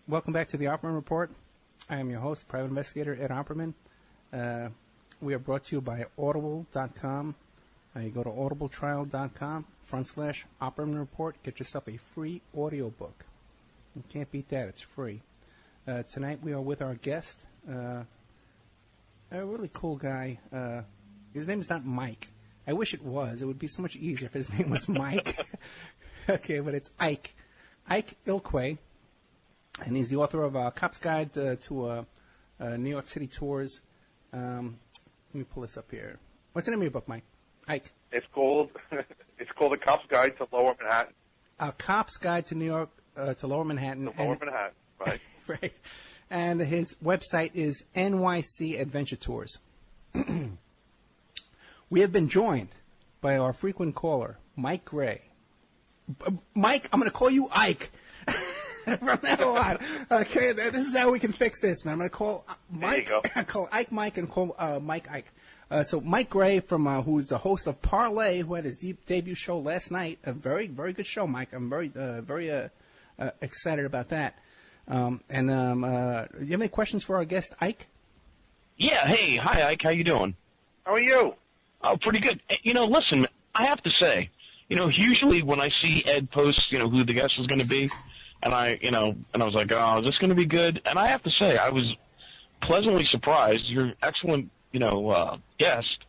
Welcome back to the Opperman Report. I am your host, Private Investigator Ed Opperman. We are brought to you by Audible.com. You go to audibletrial.com/Opperman Report. Get yourself a free audiobook. You can't beat that. It's free. Tonight we are with our guest, a really cool guy. His name is not Mike. I wish it was. It would be so much easier if his name was Mike. Okay, but it's Ike. Ike Ilkew. And he's the author of Cop's Guide to New York City Tours. Let me pull this up here. What's the name of your book, Mike? Ike. It's called A Cop's Guide to Lower Manhattan. A Cop's Guide to New York to Lower Manhattan. To Lower Manhattan, right. Right. And his website is NYC Adventure Tours. We have been joined by our frequent caller, Mike Gray. Mike, I'm going to call you Ike. From now on. Okay, this is how we can fix this, man. I'm going to call Mike. There you go. Call Ike Mike and call Mike Ike. So Mike Gray, from who's the host of Parlay, who had his debut show last night. A very, very good show, Mike. I'm very excited about that. Do you have any questions for our guest, Ike? Yeah. Hey, hi, Ike. How you doing? How are you? Oh, pretty good. Listen, I have to say, usually when I see Ed post, who the guest is going to be, and I was like, oh, is this going to be good? And I have to say, I was pleasantly surprised. You're an excellent, guest.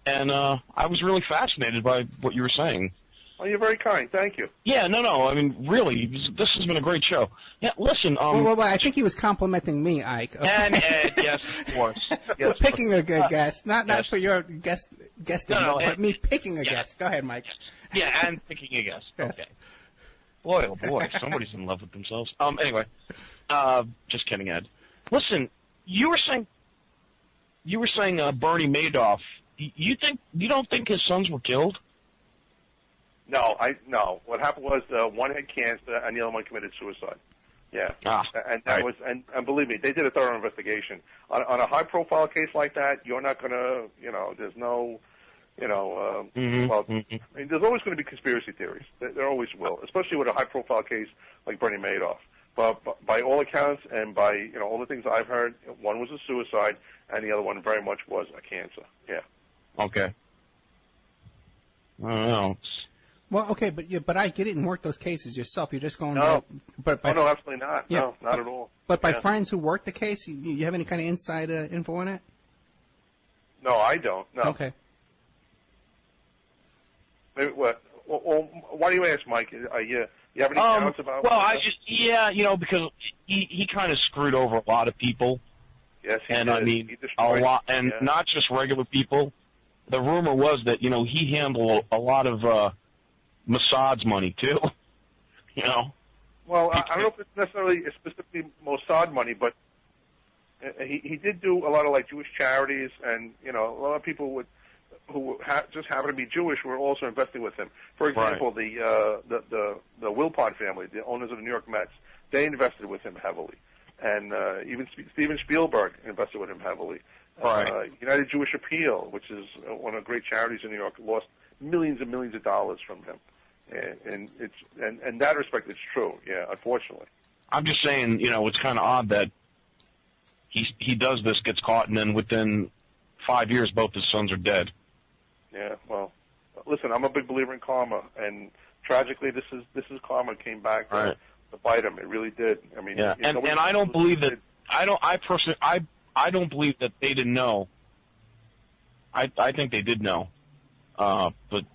And I was really fascinated by what you were saying. Well, you're very kind. Thank you. Yeah, no. I mean, really, this has been a great show. Yeah, listen. Well, I think he was complimenting me, Ike. And Ed, yes, of course. Yes, for picking a good guest, not for your guesting, but me picking a guest. Go ahead, Mike. Yeah, and picking a guest. Okay. Boy, oh boy, somebody's in love with themselves. Anyway, just kidding, Ed. Listen, you were saying Bernie Madoff. You don't think his sons were killed? No. What happened was one had cancer and the other one committed suicide. Yeah. And that was, and believe me, they did a thorough investigation on a high-profile case like that. You're not going to, there's no. Well, I mean, there's always going to be conspiracy theories. There always will, especially with a high-profile case like Bernie Madoff. But by all accounts and by all the things I've heard, one was a suicide, and the other one very much was a cancer. Yeah. Okay. I don't know. Well, okay, but Ike, you didn't work those cases yourself. You're just going. No. No, absolutely not. Yeah. No, not at all. But by friends who worked the case, you have any kind of inside info on it? No, I don't. No. Okay. Maybe what? Well, why do you ask, Mike? You have any doubts about? Well, because he kind of screwed over a lot of people. Yes, he and did. I mean a lot, and not just regular people. The rumor was that he handled a lot of Mossad's money too. Well, I don't know if it's necessarily specifically Mossad money, but he did do a lot of Jewish charities, and a lot of people who just happen to be Jewish were also investing with him. For example, the Wilpon family, the owners of the New York Mets, they invested with him heavily, and even Steven Spielberg invested with him heavily. Right. United Jewish Appeal, which is one of the great charities in New York, lost millions and millions of dollars from him, and in that respect, it's true. Yeah, unfortunately. I'm just saying, it's kind of odd that he does this, gets caught, and then within 5 years, both his sons are dead. Yeah, well, listen, I'm a big believer in karma, and tragically, this is karma came back to bite him. It really did. I mean, yeah, and I don't believe that. I don't believe that they didn't know. I think they did know, but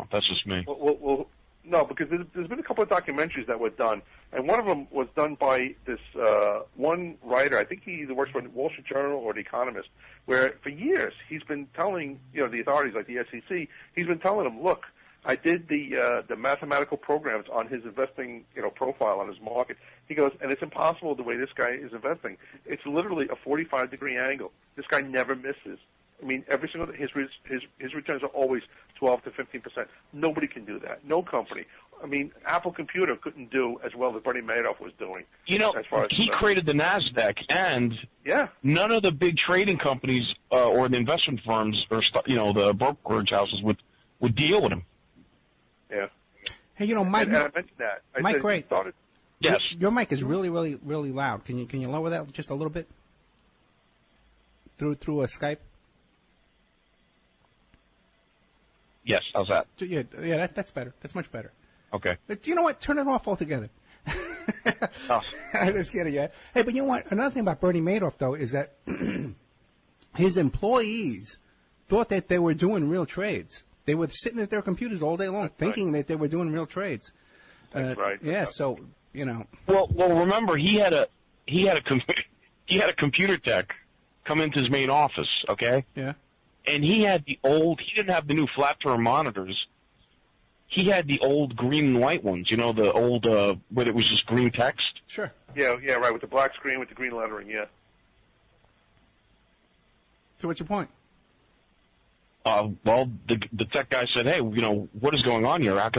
that's just me. Well, no, because there's been a couple of documentaries that were done, and one of them was done by this one writer. I think he either works for the Wall Street Journal or The Economist, where for years he's been telling the authorities like the SEC, he's been telling them, look, I did the mathematical programs on his investing profile on his market. He goes, and it's impossible the way this guy is investing. It's literally a 45-degree angle. This guy never misses. I mean, every single his returns are always 12 to 15%. Nobody can do that. No company. I mean, Apple Computer couldn't do as well as Bernie Madoff was doing. As far as he created the NASDAQ, and none of the big trading companies or the investment firms or the brokerage houses would deal with him. Yeah. Hey, Mike. And I mentioned that. Mike, great. Yes. Your mic is really, really, really loud. Can you lower that just a little bit? Through a Skype? Yes, how's that? Yeah, that's better. That's much better. Okay. But you know what? Turn it off altogether. Oh. I'm just kidding you. Hey, but you know what? Another thing about Bernie Madoff, though, is that his employees thought that they were doing real trades. They were sitting at their computers all day long thinking that they were doing real trades. That's right. Yeah, so, you know. Well, remember, he had a computer tech come into his main office, okay? Yeah. And he didn't have the new flat term monitors. He had the old green and white ones, you know, the old, where it was just green text. Sure. Yeah, right, with the black screen with the green lettering, yeah. So what's your point? Well, the tech guy said, hey, you know, what is going on here? How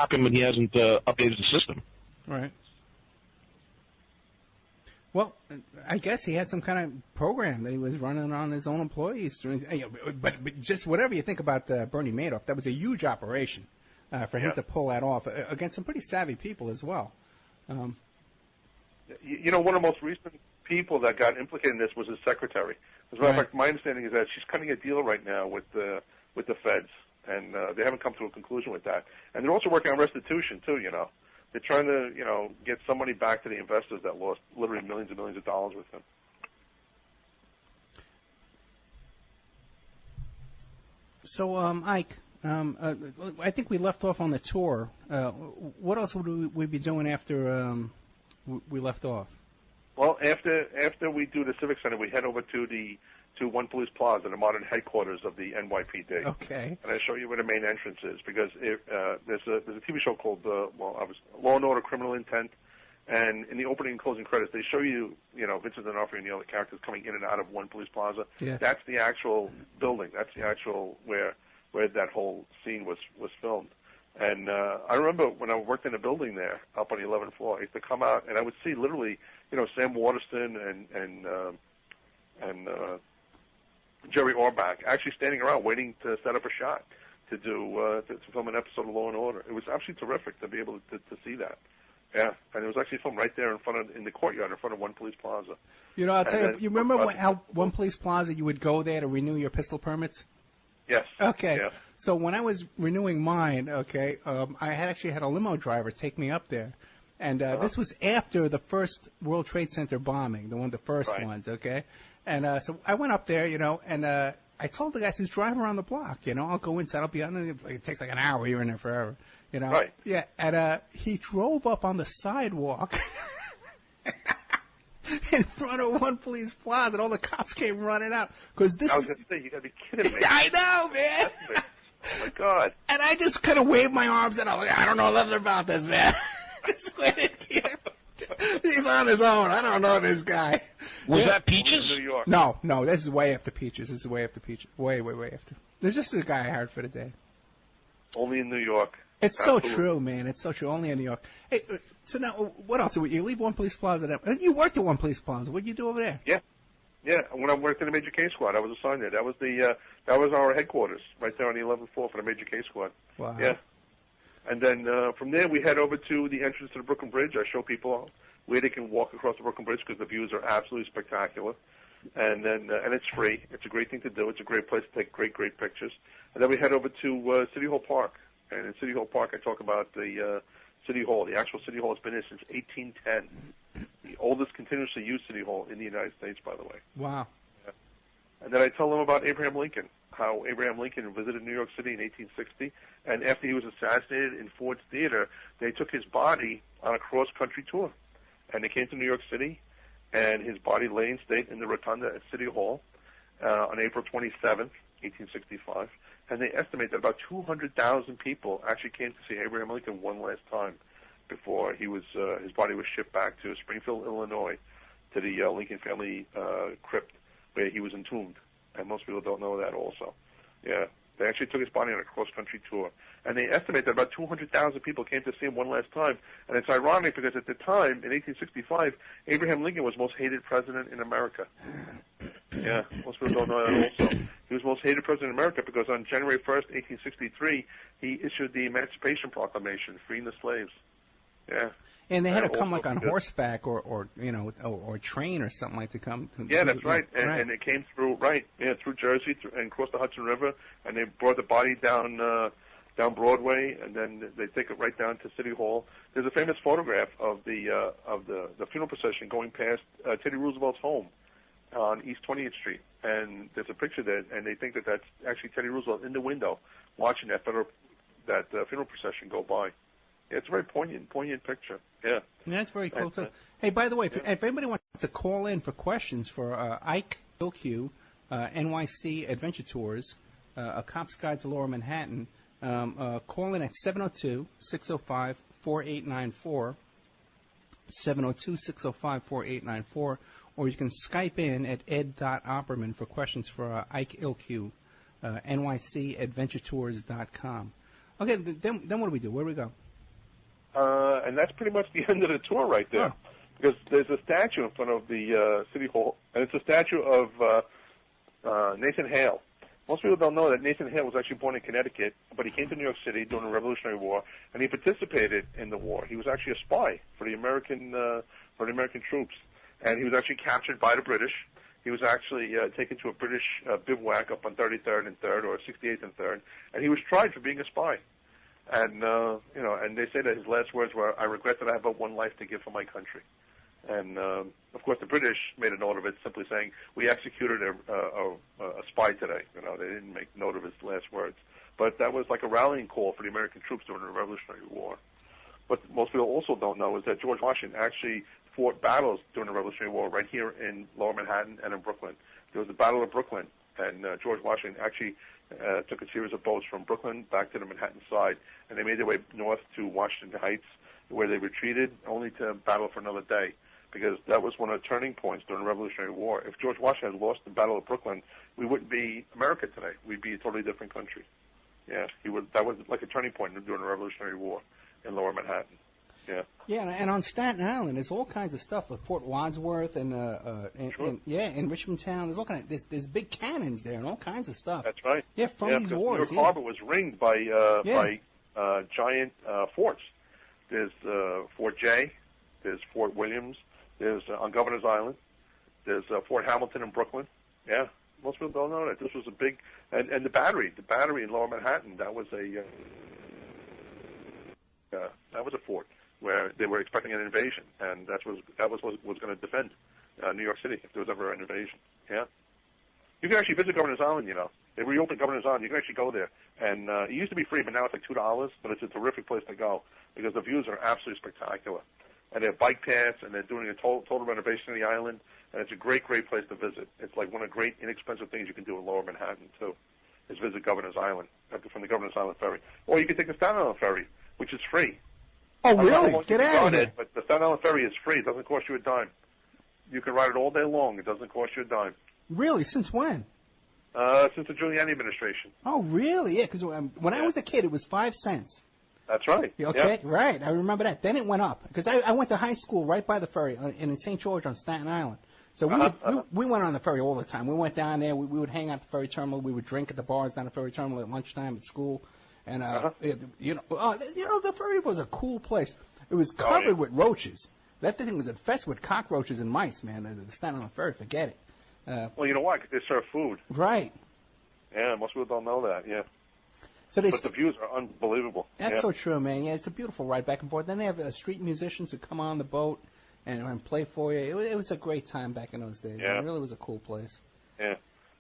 come he hasn't updated the system? Right. Well, I guess he had some kind of program that he was running on his own employees. But just whatever you think about Bernie Madoff, that was a huge operation for him to pull that off against some pretty savvy people as well. You know, one of the most recent people that got implicated in this was his secretary. As a matter of fact, my understanding is that she's cutting a deal right now with the feds, and they haven't come to a conclusion with that. And they're also working on restitution, too, you know. They're trying to, you know, get some money back to the investors that lost literally millions and millions of dollars with him. So, Ike, I think we left off on the tour. What else would we be doing after we left off? Well, after we do the Civic Center, we head over to One Police Plaza, the modern headquarters of the NYPD. Okay. And I'll show you where the main entrance is, because there's a TV show called Law and Order: Criminal Intent, and in the opening and closing credits, they show you, you know, Vincent D'Onofrio and the other characters coming in and out of One Police Plaza. Yeah. That's the actual building. That's the actual where that whole scene was filmed. And I remember when I worked in a building there, up on the 11th floor, I used to come out and I would see literally, you know, Sam Waterston and Jerry Orbach actually standing around waiting to set up a shot to do to film an episode of Law and Order. It was absolutely terrific to be able to see that. Yeah, and it was actually filmed right there in the courtyard in front of One Police Plaza. You know, I'll tell you. You remember how One Police Plaza you would go there to renew your pistol permits? Yes. Okay. Yeah. So when I was renewing mine, I had actually had a limo driver take me up there. And this was after the first World Trade Center bombing, the first ones, okay? And so I went up there, you know, and I told the guy, says, drive around the block, you know, I'll go inside, I'll be on there. It takes like an hour, you're in there forever, you know? Right. Yeah, and he drove up on the sidewalk in front of One Police Plaza, and all the cops came running out. Cause this I was going to say, you got to be kidding me. I know, man. Oh, my God. And I just kind of waved my arms, and I was like, I don't know nothing about this, man. Just waited here. He's on his own. I don't know this guy. Was that Peaches? New York. No, this is way after Peaches. This is way after Peaches. Way after. There's just the guy I hired for the day. Only in New York. It's Absolutely. So true, man. It's so true. Only in New York. Hey, so now, what else? You leave One Police Plaza. You worked at One Police Plaza. What did you do over there? Yeah. When I worked in the Major K Squad, I was assigned there. That was our headquarters right there on the 11th floor for the Major K Squad. Wow. Yeah. And then from there, we head over to the entrance to the Brooklyn Bridge. I show people where they can walk across the Brooklyn Bridge because the views are absolutely spectacular. And then and it's free. It's a great thing to do. It's a great place to take great pictures. And then we head over to City Hall Park. And in City Hall Park, I talk about the City Hall. The actual City Hall has been there since 1810. The oldest continuously used City Hall in the United States, by the way. Wow. Yeah. And then I tell them about Abraham Lincoln, how Abraham Lincoln visited New York City in 1860. And after he was assassinated in Ford's Theater, they took his body on a cross-country tour. And they came to New York City, and his body lay in state in the rotunda at City Hall on April 27th, 1865. And they estimate that about 200,000 people actually came to see Abraham Lincoln one last time before his body was shipped back to Springfield, Illinois, to the Lincoln family crypt where he was entombed. And most people don't know that also. Yeah. They actually took his body on a cross-country tour. And they estimate that about 200,000 people came to see him one last time. And it's ironic because at the time, in 1865, Abraham Lincoln was the most hated president in America. Yeah, most people don't know that also. He was the most hated president in America because on January 1st, 1863, he issued the Emancipation Proclamation, freeing the slaves. Yeah. And they had to come like on horseback or train or something like to come to. Yeah, that's right. And it came through through Jersey and across the Hudson River, and they brought the body down Broadway, and then they take it right down to City Hall. There's a famous photograph of the funeral procession going past Teddy Roosevelt's home on East 20th Street, and there's a picture there, and they think that that's actually Teddy Roosevelt in the window watching that funeral procession go by. Yeah, it's a very poignant picture. Yeah. That's very cool, too. Hey, by the way, if anybody wants to call in for questions for Ike Ilkew, NYC Adventure Tours, A Cop's Guide to Lower Manhattan, call in at 702-605-4894, 702-605-4894, or you can Skype in at ed.opperman for questions for Ike Ilkew, NYCAdventuretours.com. Okay, then what do we do? Where do we go? And that's pretty much the end of the tour right there. Oh. Because there's a statue in front of the City Hall, and it's a statue of Nathan Hale. Most people don't know that Nathan Hale was actually born in Connecticut, but he came to New York City during the Revolutionary War, and he participated in the war. He was actually a spy for the American troops, and he was actually captured by the British. He was actually taken to a British bivouac up on 33rd and 3rd, or 68th and 3rd, and he was tried for being a spy. And and they say that his last words were, "I regret that I have but one life to give for my country." And of course, the British made a note of it, simply saying, "We executed a spy today." They didn't make note of his last words. But that was like a rallying call for the American troops during the Revolutionary War. What most people also don't know is that George Washington actually fought battles during the Revolutionary War right here in Lower Manhattan and in Brooklyn. There was the Battle of Brooklyn, and George Washington actually took a series of boats from Brooklyn back to the Manhattan side, and they made their way north to Washington Heights, where they retreated only to battle for another day, because that was one of the turning points during the Revolutionary War. If George Washington had lost the Battle of Brooklyn, we wouldn't be America today. We'd be a totally different country. Yeah, that was like a turning point during the Revolutionary War in Lower Manhattan. Yeah. Yeah, and on Staten Island, there's all kinds of stuff with Fort Wadsworth and in Richmond Town. There's all there's big cannons there and all kinds of stuff. That's right. Yeah, from these wars. New York Harbor was ringed by giant forts. There's Fort Jay, there's Fort Williams, there's on Governor's Island, there's Fort Hamilton in Brooklyn. Yeah, most people don't know that this was a big and the battery in Lower Manhattan. That was a fort where they were expecting an invasion, and that was what was going to defend New York City if there was ever an invasion. Yeah, you can actually visit Governor's Island. They reopened Governor's Island. You can actually go there, and it used to be free, but now it's like $2. But it's a terrific place to go because the views are absolutely spectacular, and they have bike paths, and they're doing a total renovation of the island, and it's a great place to visit. It's like one of the great inexpensive things you can do in Lower Manhattan too, is visit Governor's Island from the Governor's Island ferry, or you can take the Staten Island ferry, which is free. Oh, really? Get out of here. But the Staten Island ferry is free. It doesn't cost you a dime. You can ride it all day long. It doesn't cost you a dime. Really? Since when? Since the Giuliani administration. Oh, really? Yeah, because when I was a kid, it was 5 cents. That's right. Okay, right. I remember that. Then it went up. Because I went to high school right by the ferry in St. George on Staten Island. So we went on the ferry all the time. We went down there. We would hang out at the ferry terminal. We would drink at the bars down the ferry terminal at lunchtime at school. And, the ferry was a cool place. It was covered with roaches. That thing was infested with cockroaches and mice, man. The Staten Island ferry, forget it. Well, you know why? 'Cause they serve food. Right. Yeah, most people don't know that, yeah. But the views are unbelievable. That's so true, man. Yeah, it's a beautiful ride back and forth. Then they have street musicians who come on the boat and play for you. It was a great time back in those days. Yeah. It really was a cool place. Yeah.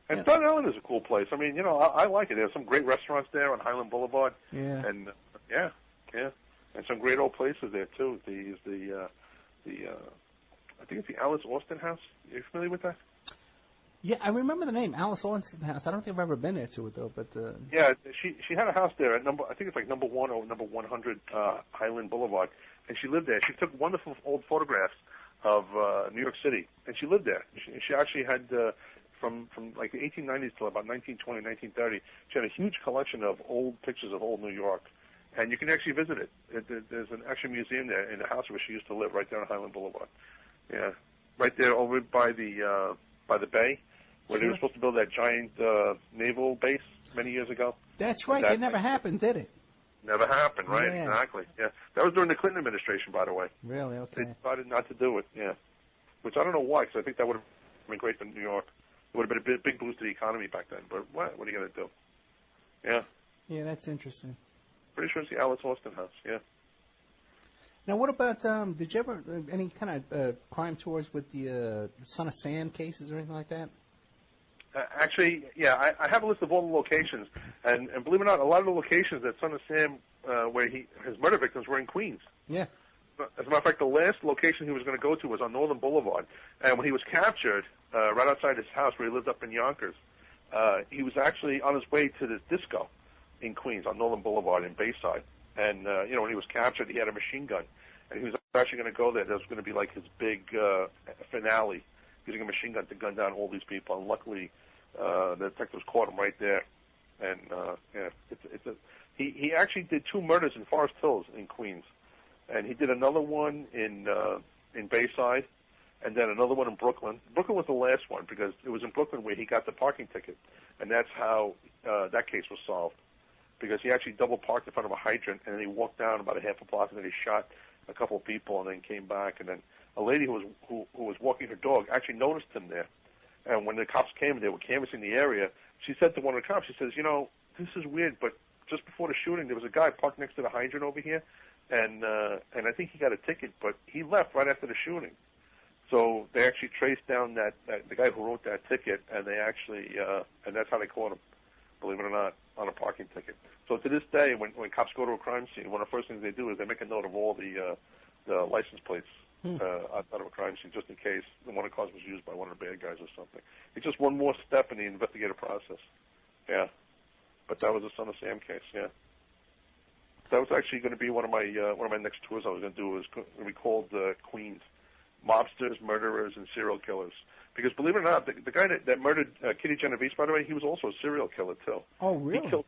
And Staten Island is a cool place. I mean, I like it. There's some great restaurants there on Highland Boulevard. Yeah. And and some great old places there too. I think it's the Alice Austin House. Are you familiar with that? Yeah, I remember the name, Alice Austin House. I don't think I've ever been there to it though. But yeah, she had a house there at I think it's like number 1 or number 100 Highland Boulevard, and she lived there. She took wonderful old photographs of New York City, and she lived there. She actually had. From like the 1890s till about 1920, 1930, she had a huge collection of old pictures of old New York, and you can actually visit it. There's an actual museum there in the house where she used to live, right there on Highland Boulevard. Yeah, right there over by the bay, where they were supposed to build that giant naval base many years ago. That's right. It never happened, did it? Never happened, right? Yeah. Exactly. Yeah, that was during the Clinton administration, by the way. Really? Okay. They decided not to do it. Yeah, which I don't know why, because I think that would have been great for New York. It would have been a big boost to the economy back then. But what are you going to do? Yeah. Yeah, that's interesting. Pretty sure it's the Alice Austin house. Yeah. Now, what about, did you ever, any kind of crime tours with the Son of Sam cases or anything like that? Actually, yeah, I have a list of all the locations, and believe it or not, a lot of the locations that Son of Sam, where his murder victims were in Queens. Yeah. As a matter of fact, the last location he was going to go to was on Northern Boulevard, and when he was captured, right outside his house where he lived up in Yonkers, he was actually on his way to this disco in Queens on Northern Boulevard in Bayside, and when he was captured, he had a machine gun, and he was actually going to go there. That was going to be like his big finale, using a machine gun to gun down all these people, and luckily the detectives caught him right there. And he actually did 2 murders in Forest Hills in Queens, and he did another one in Bayside, and then another one in Brooklyn. Brooklyn was the last one because it was in Brooklyn where he got the parking ticket, and that's how that case was solved. Because he actually double parked in front of a hydrant, and then he walked down about a half a block, and then he shot a couple of people, and then came back, and then a lady who was walking her dog actually noticed him there. And when the cops came and they were canvassing the area, she said to one of the cops, she says, this is weird, but just before the shooting, there was a guy parked next to the hydrant over here, and I think he got a ticket, but he left right after the shooting. So they actually traced down the guy who wrote that ticket, and they actually, and that's how they caught him, believe it or not, on a parking ticket. So to this day, when cops go to a crime scene, one of the first things they do is they make a note of all the license plates out of a crime scene, just in case one of the cars was used by one of the bad guys or something. It's just one more step in the investigative process. Yeah. But that was the Son of Sam case. Yeah. That was actually going to be one of my next tours I was going to do. It was going to be called Queens, Mobsters, Murderers, and Serial Killers. Because believe it or not, the guy that murdered Kitty Genovese, by the way, he was also a serial killer too. Oh, really? He killed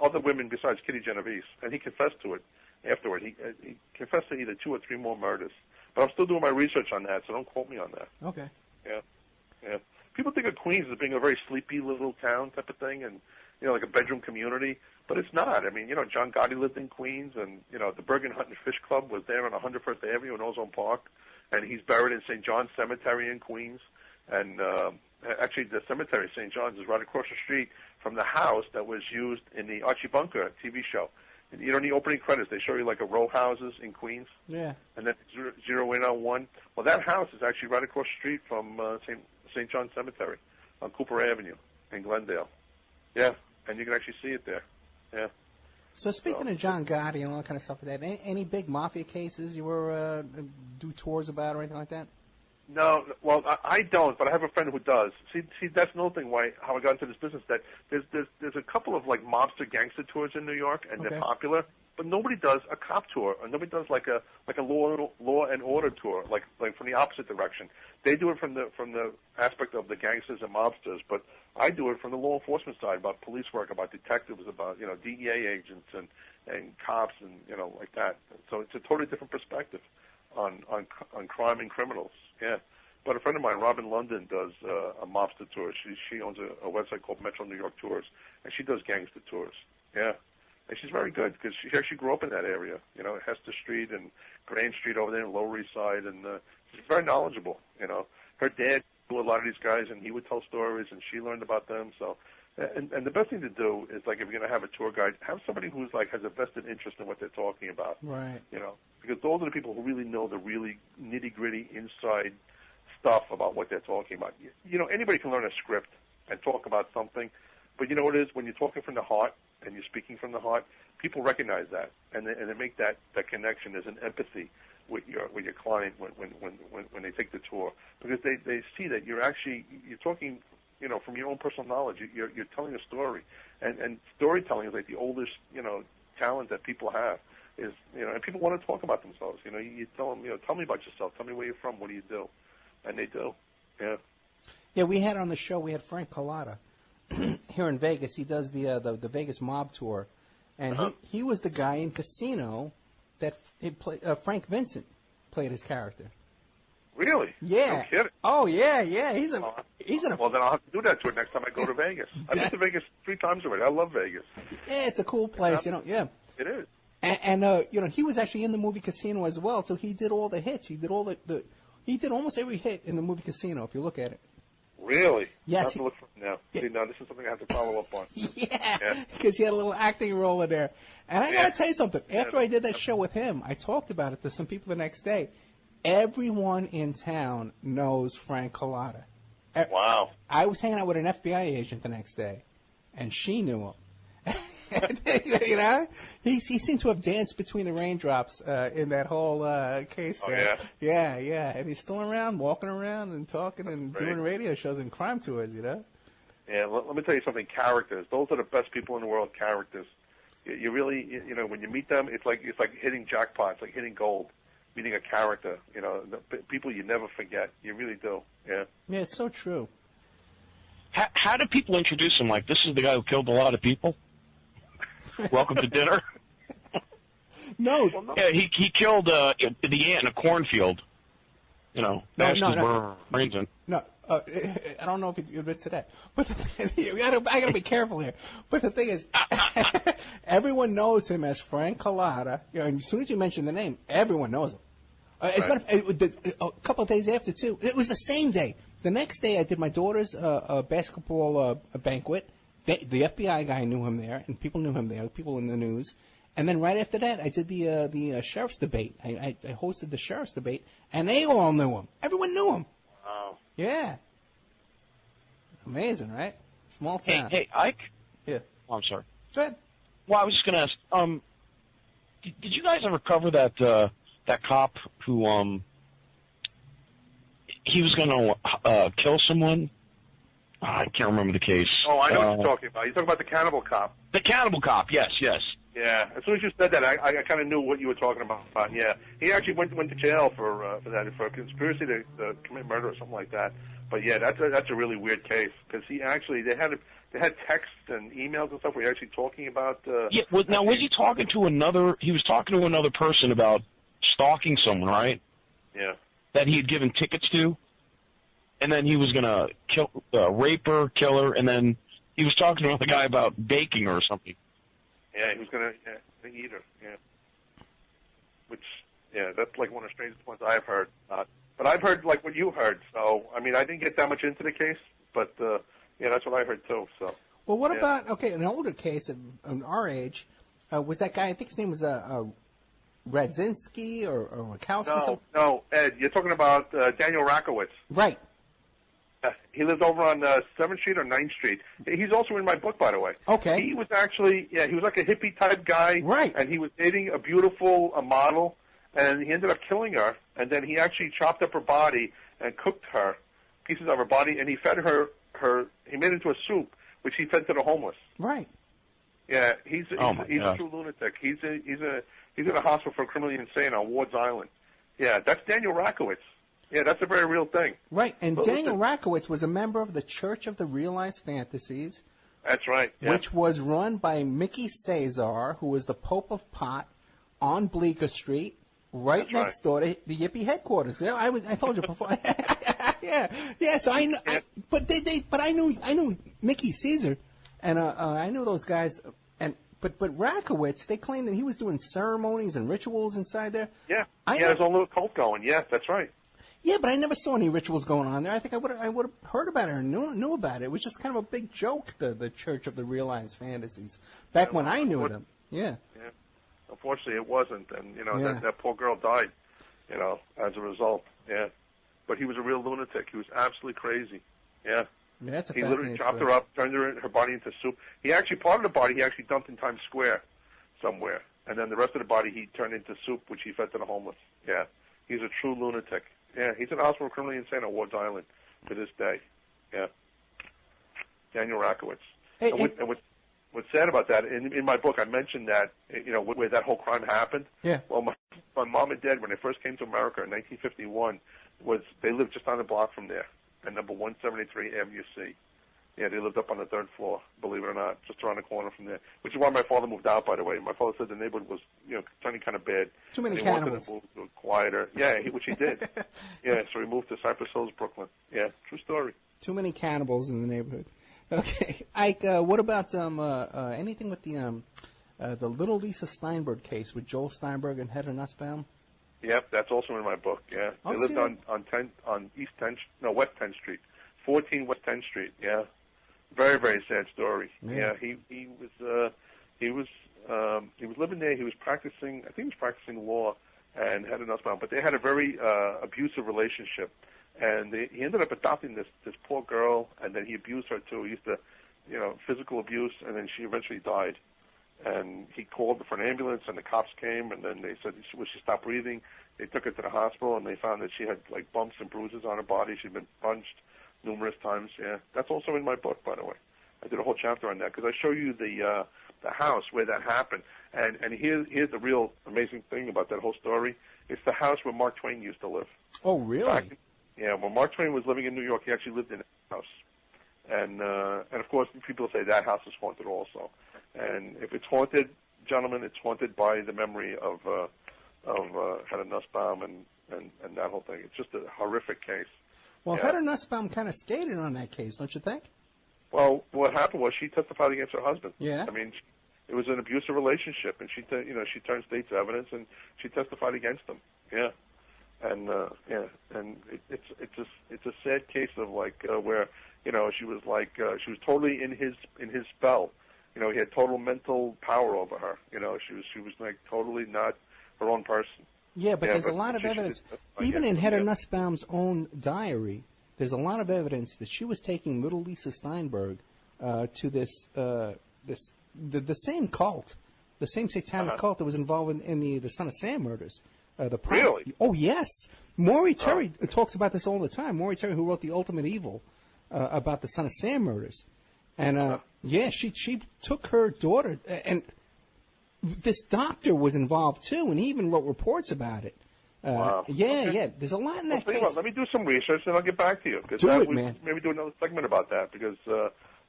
other women besides Kitty Genovese, and he confessed to it afterward. He confessed to either 2 or 3 more murders. But I'm still doing my research on that, so don't quote me on that. Okay. Yeah. People think of Queens as being a very sleepy little town type of thing, and like a bedroom community, but it's not. I mean, John Gotti lived in Queens, and the Bergen Hunt and Fish Club was there on 101st Avenue in Ozone Park, and he's buried in St. John's Cemetery in Queens. And actually, the cemetery, St. John's, is right across the street from the house that was used in the Archie Bunker TV show. In the opening credits, they show you like a row houses in Queens. Yeah. And then zero in on one. Well, that house is actually right across the street from St. John's Cemetery on Cooper Avenue in Glendale. Yeah, and you can actually see it there. Yeah. So speaking of John Gotti and all that kind of stuff like that, any big mafia cases you were do tours about or anything like that? No, well, I don't, but I have a friend who does. See, that's another thing how I got into this business. That there's a couple of like mobster gangster tours in New York, and they're popular. But nobody does a cop tour, or nobody does like a law and order tour, like from the opposite direction. They do it from the aspect of the gangsters and mobsters, but I do it from the law enforcement side, about police work, about detectives, about DEA agents and cops and like that. So it's a totally different perspective on crime and criminals. Yeah. But a friend of mine, Robin London, does a mobster tour. She owns a website called Metro New York Tours, and she does gangster tours. Yeah. And she's very good because she actually grew up in that area, Hester Street and Grand Street over there in Lower East Side, and she's very knowledgeable. Her dad knew a lot of these guys, and he would tell stories, and she learned about them. So, and the best thing to do is, like, if you're going to have a tour guide, have somebody who's like has a vested interest in what they're talking about. Right. Because those are the people who really know the really nitty-gritty inside stuff about what they're talking about. Anybody can learn a script and talk about something, but you know what it is? When you're talking from the heart and you're speaking from the heart, people recognize that, and they make that connection. There's an empathy with your client when they take the tour, because they see that you're talking, from your own personal knowledge. You're telling a story, and storytelling is like the oldest, talent that people have. Is and people want to talk about themselves. You tell them, tell me about yourself. Tell me where you're from. What do you do? And they do. Yeah. Yeah, we had on the show. We had Frank Collada here in Vegas. He does the Vegas mob tour, and he was the guy in Casino that Frank Vincent played his character. Really? Yeah. No kidding. Oh yeah. He's well, then I'll have to do that tour next time I go to Vegas. I've been to Vegas 3 times already. I love Vegas. Yeah, it's a cool place. Yeah. It is. And he was actually in the movie Casino as well, so he did all the hits. He did he did almost every hit in the movie Casino, if you look at it. Really? Yes. I have to look for it now. Yeah. See, now this is something I have to follow up on. Yeah, because he had a little acting role in there. And I got to tell you something. After I did that show with him, I talked about it to some people the next day. Everyone in town knows Frank Collada. Wow. I was hanging out with an FBI agent the next day, and she knew him. You know, he seemed to have danced between the raindrops in that whole case. Oh, there. Yeah, and he's still around, walking around and talking and doing radio shows and crime tours. You know. Yeah, let me tell you something. Characters; those are the best people in the world. Characters. You really, when you meet them, it's like hitting jackpots, like hitting gold. Meeting a character, the people you never forget. You really do. Yeah. Yeah, it's so true. How do people introduce him? Like, this is the guy who killed a lot of people? Welcome to dinner. No. Yeah, he killed the ant in a cornfield. No. Brains in. No, I don't know if you admit to that. But I got to be careful here. But the thing is, everyone knows him as Frank Collada. And as soon as you mention the name, everyone knows him. A couple of days after, too. It was the same day. The next day, I did my daughter's basketball banquet. The FBI guy knew him there, and people knew him there, people in the news. And then right after that, I did the sheriff's debate. I hosted the sheriff's debate, and they all knew him. Everyone knew him. Wow. Yeah. Amazing, right? Small town. Hey, Ike? Yeah. Oh, I'm sorry. Go ahead. Well, I was just going to ask, did you guys ever cover that cop who, he was going to kill someone? I can't remember the case. Oh, I know what you're talking about. You're talking about the cannibal cop. The cannibal cop, yes. Yeah, as soon as you said that, I kind of knew what you were talking about. Yeah, he actually went to jail for that, for a conspiracy to commit murder or something like that. But yeah, that's a really weird case because he actually they had texts and emails and stuff where he actually talking about. Yeah. Well, now was he talking to another? He was talking to another person about stalking someone, right? Yeah. That he had given tickets to, and then he was gonna rape her, kill her, and then he was talking to another guy about baking her or something. Yeah, he was going to eat her, yeah. Which, yeah, that's like one of the strangest ones I've heard. But I've heard like what you heard, so, I mean, I didn't get that much into the case, but, yeah, that's what I heard too, so. Well, what about, an older case of our age, was that guy, I think his name was Radzinski or Rakowski? No, Ed, you're talking about Daniel Rakowitz. Right. He lives over on 7th Street or 9th Street. He's also in my book, by the way. Okay. He was actually, he was like a hippie-type guy. Right. And he was dating a beautiful model, and he ended up killing her. And then he actually chopped up her body and cooked her, pieces of her body, and he fed her he made it into a soup, which he fed to the homeless. Right. Yeah, he's a true lunatic. He's in a hospital for criminally insane on Ward's Island. Yeah, that's Daniel Rakowitz. Yeah, that's a very real thing. Right, and Daniel Rakowitz was a member of the Church of the Realized Fantasies. That's right. Yeah. Which was run by Mickey Cesar, who was the Pope of Pot on Bleecker Street, right next door to the Yippie headquarters. Yeah, I told you before. yeah. So I know, but I knew Mickey Cesar, and I knew those guys. But Rakowitz, they claimed that he was doing ceremonies and rituals inside there. Yeah, he had his own little cult going. Yeah, that's right. Yeah, but I never saw any rituals going on there. I think I would have heard about it or knew about it. It was just kind of a big joke, the Church of the Realized Fantasies, back when I knew them. Yeah. Yeah. Unfortunately, it wasn't, and that poor girl died, as a result. Yeah. But he was a real lunatic. He was absolutely crazy. Yeah. Yeah, that's a He literally chopped her up, turned her body into soup. He actually part of the body he actually dumped in Times Square somewhere, and then the rest of the body he turned into soup, which he fed to the homeless. Yeah. He's a true lunatic. Yeah, he's in the hospital criminally insane on Ward's Island to this day. Yeah. Daniel Rakowitz. Hey, and what's sad about that, in my book I mentioned that, where that whole crime happened. Yeah. Well, my mom and dad, when they first came to America in 1951, they lived just on the block from there, at number 173 Avenue C. Yeah, they lived up on the 3rd floor, believe it or not, just around the corner from there. Which is why my father moved out, by the way. My father said the neighborhood was, turning kind of bad. Too many he cannibals. Wanted to move to quieter. Yeah, which he did. Yeah, so he moved to Cypress Hills, Brooklyn. Yeah, true story. Too many cannibals in the neighborhood. Okay, Ike. What about anything with the the Little Lisa Steinberg case with Joel Steinberg and Heather Nussbaum. Yep, that's also in my book. Yeah, I'll they lived see on West 10th Street, 14 West 10th Street. Yeah, very very sad story. Yeah, he was living there. He was practicing. I think he was practicing law and had an Nussbaum, but they had a very abusive relationship, and he ended up adopting this poor girl, and then he abused her too. He used to, physical abuse, and then she eventually died. And he called for an ambulance, and the cops came, and then they said she stopped breathing. They took her to the hospital, and they found that she had like bumps and bruises on her body. She'd been punched numerous times. Yeah, that's also in my book, by the way. I did a whole chapter on that because I show you the house where that happened. And here's the real amazing thing about that whole story. It's the house where Mark Twain used to live. Oh, really? When Mark Twain was living in New York, he actually lived in that house. And of course, people say that house is haunted also. And if it's haunted, gentlemen, it's haunted by the memory of Heather Nussbaum and that whole thing. It's just a horrific case. Well, Heather Nussbaum kind of skated on that case, don't you think? Well, what happened was she testified against her husband. Yeah. I mean, it was an abusive relationship, and she turned state's evidence, and she testified against him. Yeah. And it's a sad case of like where she was totally in his spell. He had total mental power over her. She was like totally not her own person. Yeah, but there's a lot of evidence, even in Heather Nussbaum's own diary. There's a lot of evidence that she was taking little Lisa Steinberg to the same cult, the same satanic cult that was involved in the Son of Sam murders. Really? Oh, yes. Maury Terry talks about this all the time. Maury Terry, who wrote The Ultimate Evil, about the Son of Sam murders. And, she took her daughter, and this doctor was involved, too, and he even wrote reports about it. Wow. Yeah. There's a lot in that case. Let me do some research, and I'll get back to you. Man. Maybe do another segment about that, because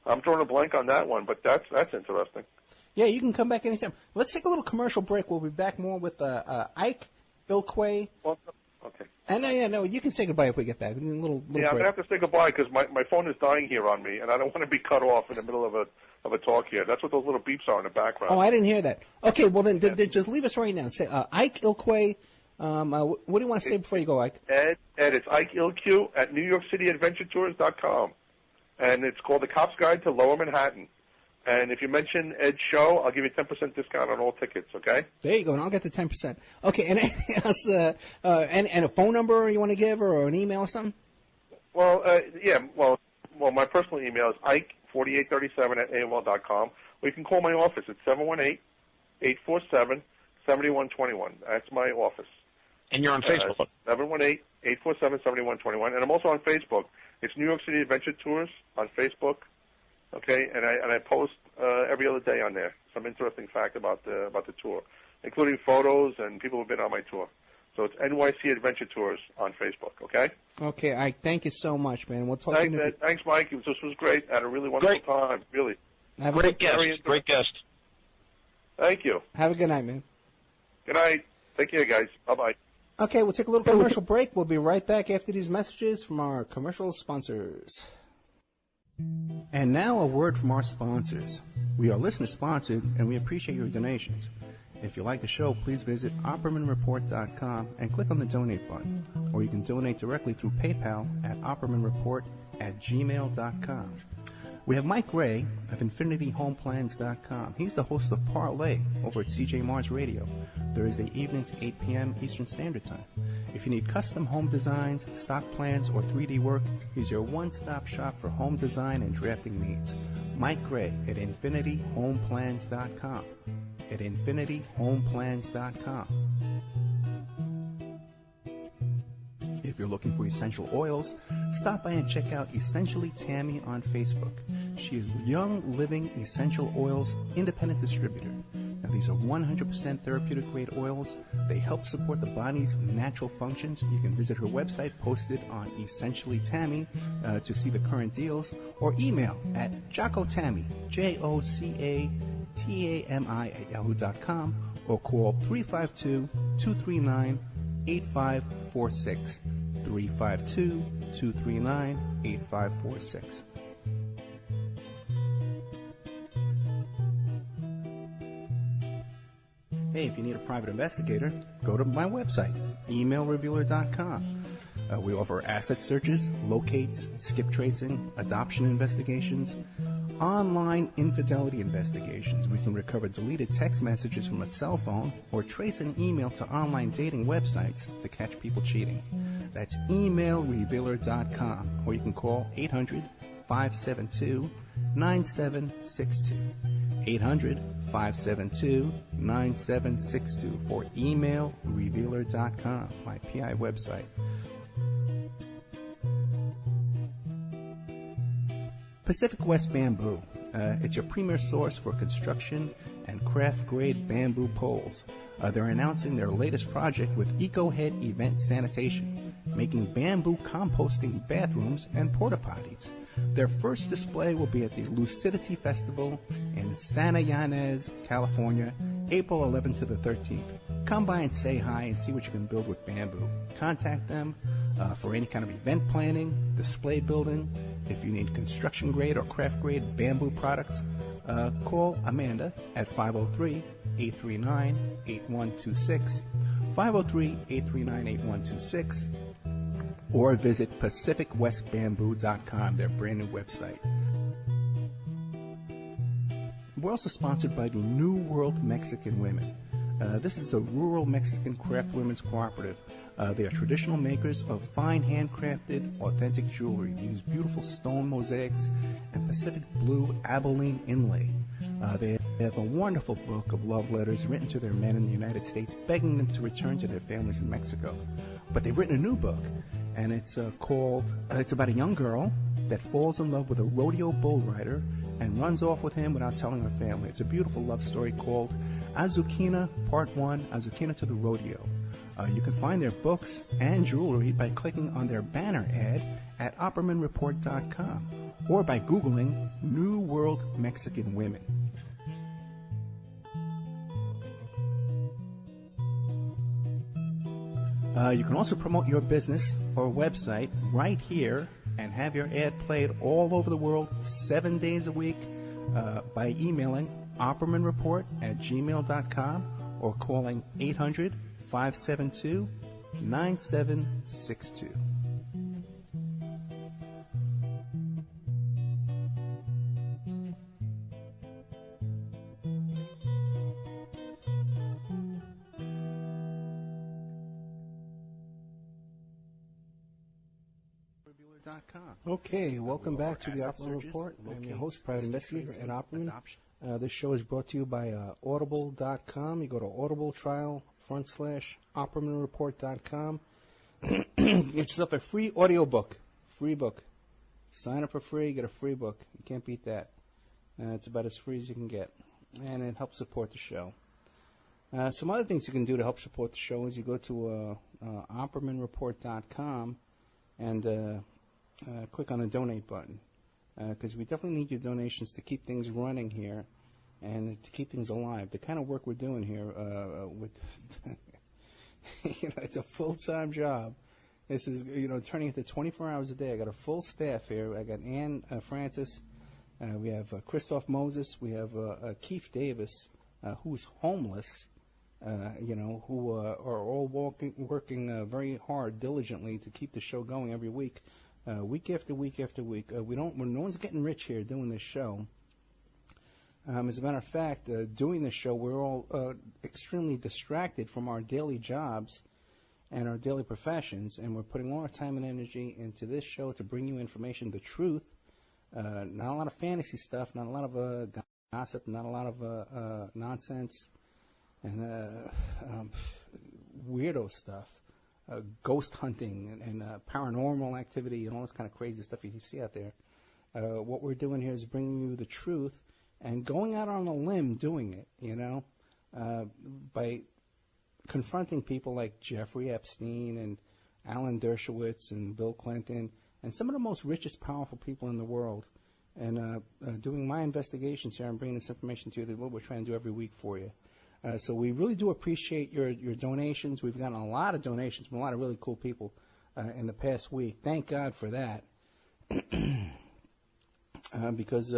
I'm drawing a blank on that one, but that's interesting. Yeah, you can come back anytime. Let's take a little commercial break. We'll be back more with Ike, Ilkew. Well, okay. And you can say goodbye if we get back. A little break. I'm going to have to say goodbye because my phone is dying here on me, and I don't want to be cut off in the middle of a talk here. That's what those little beeps are in the background. Oh, I didn't hear that. Okay, well, then just leave us right now. Say Ike, Ilkew. What do you want to say before you go, Ike? Ed, it's Ike Ilkew at NewYorkCityAdventureTours.com, and it's called The Cop's Guide to Lower Manhattan. And if you mention Ed's show, I'll give you 10% discount on all tickets, okay? There you go, and I'll get the 10%. Okay, and anything else, and a phone number you want to give or an email or something? Well, Well, my personal email is Ike4837 at AOL.com. Or you can call my office at 718-847-7121. That's my office. And you're on Facebook. 718-847-7121. And I'm also on Facebook. It's New York City Adventure Tours on Facebook. Okay, and I post every other day on there some interesting fact about the tour, including photos and people who've been on my tour. So it's NYC Adventure Tours on Facebook. Okay. Okay, Ike. Thank you so much, man. We'll talk. Thanks, Mike. This was great. I had a really wonderful time. Really. Great guest. Thank you. Have a good night, man. Good night. Take care, guys. Bye-bye. Okay, we'll take a little commercial break. We'll be right back after these messages from our commercial sponsors. And now a word from our sponsors. We are listener-sponsored, and we appreciate your donations. If you like the show, please visit OppermanReport.com and click on the donate button. Or you can donate directly through PayPal at OppermanReport@gmail.com. We have Mike Ray of InfinityHomePlans.com. He's the host of Parlay over at CJ Mars Radio, Thursday evenings, 8 p.m. Eastern Standard Time. If you need custom home designs, stock plans, or 3D work, he's your one-stop shop for home design and drafting needs. Mike Ray at InfinityHomePlans.com. At InfinityHomePlans.com. If you're looking for essential oils, stop by and check out Essentially Tammy on Facebook. She is Young Living Essential Oils independent distributor. Now, these are 100% therapeutic grade oils. They help support the body's natural functions. You can visit her website posted on Essentially Tammy to see the current deals, or email at JockoTammy, JOCATAMI at yahoo.com, or call 352-239-8546. 352-239-8546. Hey, if you need a private investigator, go to my website, emailrevealer.com. We offer asset searches, locates, skip tracing, adoption investigations, online infidelity investigations. We can recover deleted text messages from a cell phone or trace an email to online dating websites to catch people cheating. That's emailrevealer.com, or you can call 800-572-9762. 800-572-9762 or emailrevealer.com, my PI website. Pacific West Bamboo. It's your premier source for construction and craft-grade bamboo poles. They're announcing their latest project with EcoHead Event Sanitation, making bamboo composting bathrooms and porta potties. Their first display will be at the Lucidity Festival in Santa Ynez, California, April 11th to the 13th. Come by and say hi and see what you can build with bamboo. Contact them for any kind of event planning, display building. If you need construction grade or craft grade bamboo products, call Amanda at 503-839-8126, 503-839-8126, or visit PacificWestBamboo.com, their brand new website. We're also sponsored by the New World Mexican Women. This is a rural Mexican craft women's cooperative. They are traditional makers of fine handcrafted, authentic jewelry. They use beautiful stone mosaics and Pacific blue Abilene inlay. They have a wonderful book of love letters written to their men in the United States, begging them to return to their families in Mexico. But they've written a new book, and it's it's about a young girl that falls in love with a rodeo bull rider and runs off with him without telling her family. It's a beautiful love story called Azucena Part 1, Azucena to the Rodeo. You can find their books and jewelry by clicking on their banner ad at OppermanReport.com or by Googling New World Mexican Women. You can also promote your business or website right here and have your ad played all over the world 7 days a week by emailing OppermanReport@gmail.com or calling 800-572-9762. Okay, welcome back to the Opperman Report. I'm your host, Private Investigator Ed Opperman. This show is brought to you by Audible.com. You go to audibletrial.com/OppermanReport.com. Get yourself a free audiobook. Free book. Sign up for free, get a free book. You can't beat that. It's about as free as you can get. And it helps support the show. Some other things you can do to help support the show is you go to OppermanReport.com and click on the donate button, because we definitely need your donations to keep things running here and to keep things alive. The kind of work we're doing here with it's a full-time job. This is turning into 24 hours a day. I got a full staff here. I got Ann Francis, we have Christoph Moses, we have Keith Davis, who's homeless, who are all working very hard, diligently to keep the show going every week. Week after week after week. No one's getting rich here doing this show. As a matter of fact, doing this show, we're all extremely distracted from our daily jobs and our daily professions, and we're putting all our time and energy into this show to bring you information, the truth, not a lot of fantasy stuff, not a lot of gossip, not a lot of nonsense, and weirdo stuff. Ghost hunting and paranormal activity and all this kind of crazy stuff you see out there. What we're doing here is bringing you the truth and going out on a limb doing it, by confronting people like Jeffrey Epstein and Alan Dershowitz and Bill Clinton and some of the most richest, powerful people in the world, and doing my investigations here and bringing this information to you, that what we're trying to do every week for you. So we really do appreciate your donations. We've gotten a lot of donations from a lot of really cool people in the past week. Thank God for that. Because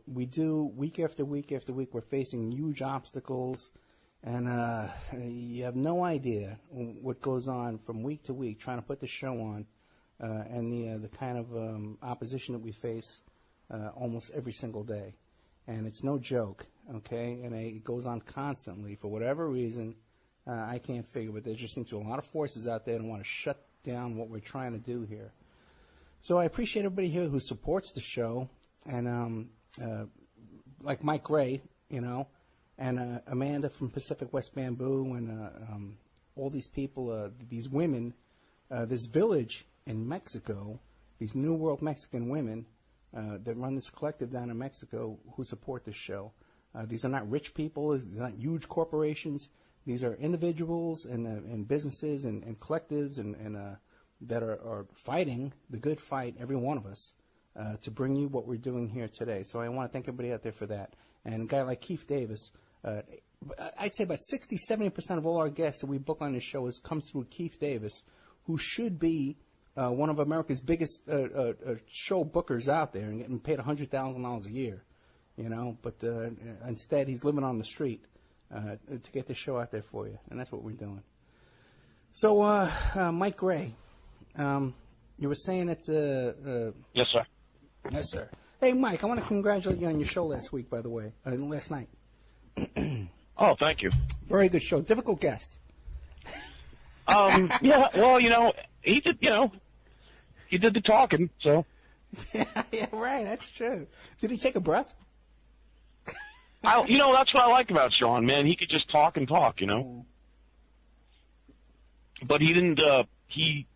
we do, week after week after week, we're facing huge obstacles And you have no idea what goes on from week to week trying to put the show on, and the kind of opposition that we face almost every single day. And it's no joke, okay? And it goes on constantly for whatever reason. I can't figure, but there just seems to be a lot of forces out there that want to shut down what we're trying to do here. So I appreciate everybody here who supports the show, and like Mike Gray, you know, and Amanda from Pacific West Bamboo, and all these people, these women, this village in Mexico, these New World Mexican women that run this collective down in Mexico who support this show. These are not rich people. They're not huge corporations. These are individuals and businesses and collectives and that are fighting the good fight, every one of us, to bring you what we're doing here today. So I want to thank everybody out there for that. And a guy like Keith Davis, I'd say about 60-70% of all our guests that we book on this show comes through Keith Davis, who should be one of America's biggest show bookers out there and getting paid $100,000 a year, you know. But instead, he's living on the street to get the show out there for you, and that's what we're doing. So, Mike Gray, you were saying that... Yes, sir. Yes, sir. Hey, Mike, I want to congratulate you on your show last week, by the way, last night. Oh, thank you. Very good show. Difficult guest. Yeah, well, you know, he did the talking, so. Yeah, right, that's true. Did he take a breath? You know, that's what I like about Sean, man. He could just talk and talk, you know. But he didn't, he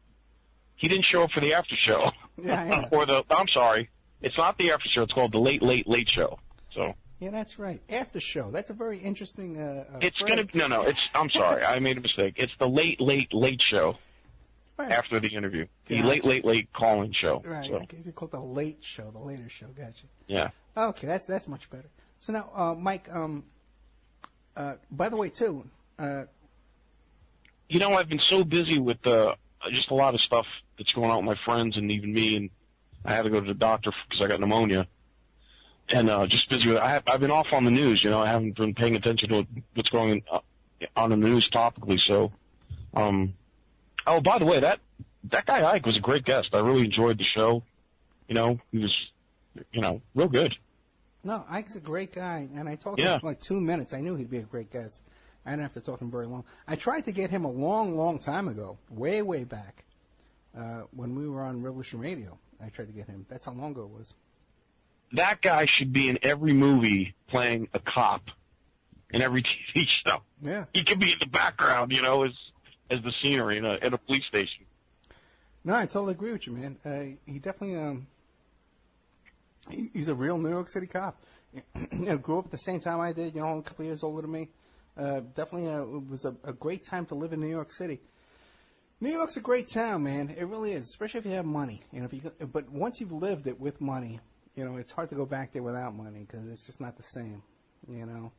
didn't show up for the after show. Yeah. I'm sorry. It's not the after show. It's called the late show. So. Yeah, that's right. After show. That's a very interesting. It's no. I'm sorry. I made a mistake. It's the late show. Right. After the interview, the late call-in show. Right. So. Okay, it's called the late show, the later show. Gotcha. Yeah. Okay, that's much better. So now, Mike. By the way, too. You know, I've been so busy with just a lot of stuff that's going on with my friends and even me, and I had to go to the doctor because I got pneumonia. And just busy with it. I've been off on the news, you know. I haven't been paying attention to what's going on in the news topically. So, oh, by the way, that guy Ike was a great guest. I really enjoyed the show. You know, he was, you know, real good. No, Ike's a great guy, and I talked to him for like 2 minutes. I knew he'd be a great guest. I didn't have to talk to him very long. I tried to get him a long time ago, way back, when we were on Revolution Radio. I tried to get him. That's how long ago it was. That guy should be in every movie playing a cop, in every TV show. Yeah. He could be in the background, you know, as the scenery in a police station. No, I totally agree with you, man. He definitely, he's a real New York City cop. You know, grew up at the same time I did, you know, a couple of years older than me. Definitely it was a great time to live in New York City. New York's a great town, man. It really is, especially if you have money. You know, but once you've lived it with money, you know, it's hard to go back there without money because it's just not the same, you know.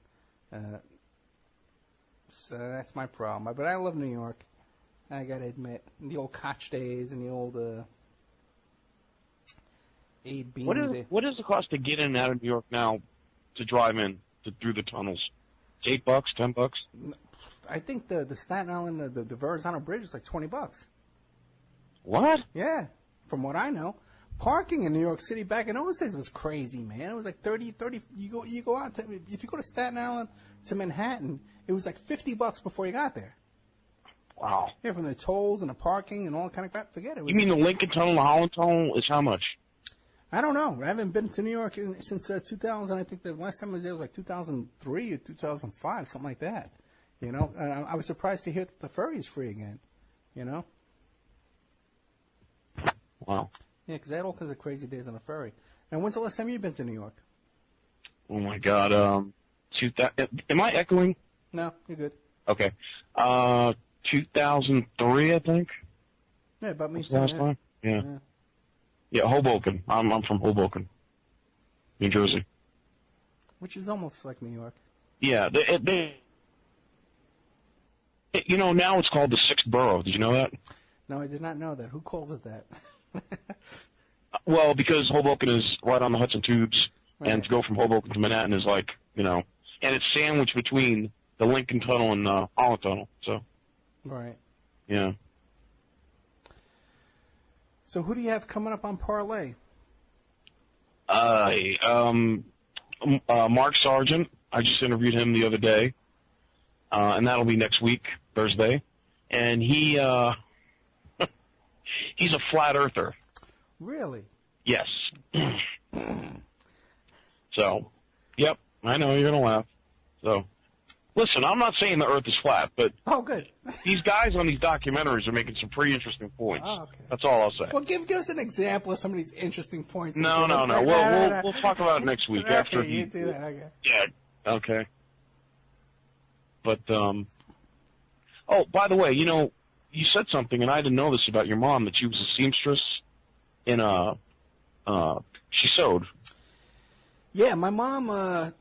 So that's my problem. But I love New York, I got to admit. The old Koch days and the old Aid Bean. What is the cost to get in and out of New York now to drive in through the tunnels? $8, $10? I think the Staten Island, the Verrazano Bridge is like $20. What? Yeah, from what I know. Parking in New York City back in those days was crazy, man. It was like 30. You go out if you go to Staten Island to Manhattan, it was like $50 before you got there. Wow. Yeah, from the tolls and the parking and all that kind of crap. Forget it. You mean the Lincoln Tunnel, the Holland Tunnel is how much? I don't know. I haven't been to New York since 2000. I think the last time I was there was like 2003 or 2005, something like that. You know, I was surprised to hear that the ferry is free again. You know. Wow. Yeah, because they had all kinds of crazy days on the ferry. And when's the last time you've been to New York? Oh, my God. Am I echoing? No, you're good. Okay. 2003, I think. Yeah, about me too. Last time? Yeah. Yeah, Hoboken. I'm from Hoboken, New Jersey. Which is almost like New York. Yeah. You know, now it's called the sixth borough. Did you know that? No, I did not know that. Who calls it that? Well, because Hoboken is right on the Hudson Tubes, right. And to go from Hoboken to Manhattan is like, you know, and it's sandwiched between the Lincoln Tunnel and Holland Tunnel. So, Right. yeah. So who do you have coming up on Parlay? Mark Sargent. I just interviewed him the other day, and that'll be next week, Thursday. And he he's a flat earther. Really? Yes. So, yep, I know you're gonna laugh. So, listen, I'm not saying the Earth is flat, but Good. these guys on these documentaries are making some pretty interesting points. Oh, okay. That's all I'll say. Well, give us an example of some of these interesting points. No. We'll talk about it next week after you do that. Okay. Yeah. Okay. But oh, by the way, you said something, and I didn't know this about your mom, that she was a seamstress in she sewed. Yeah, my mom was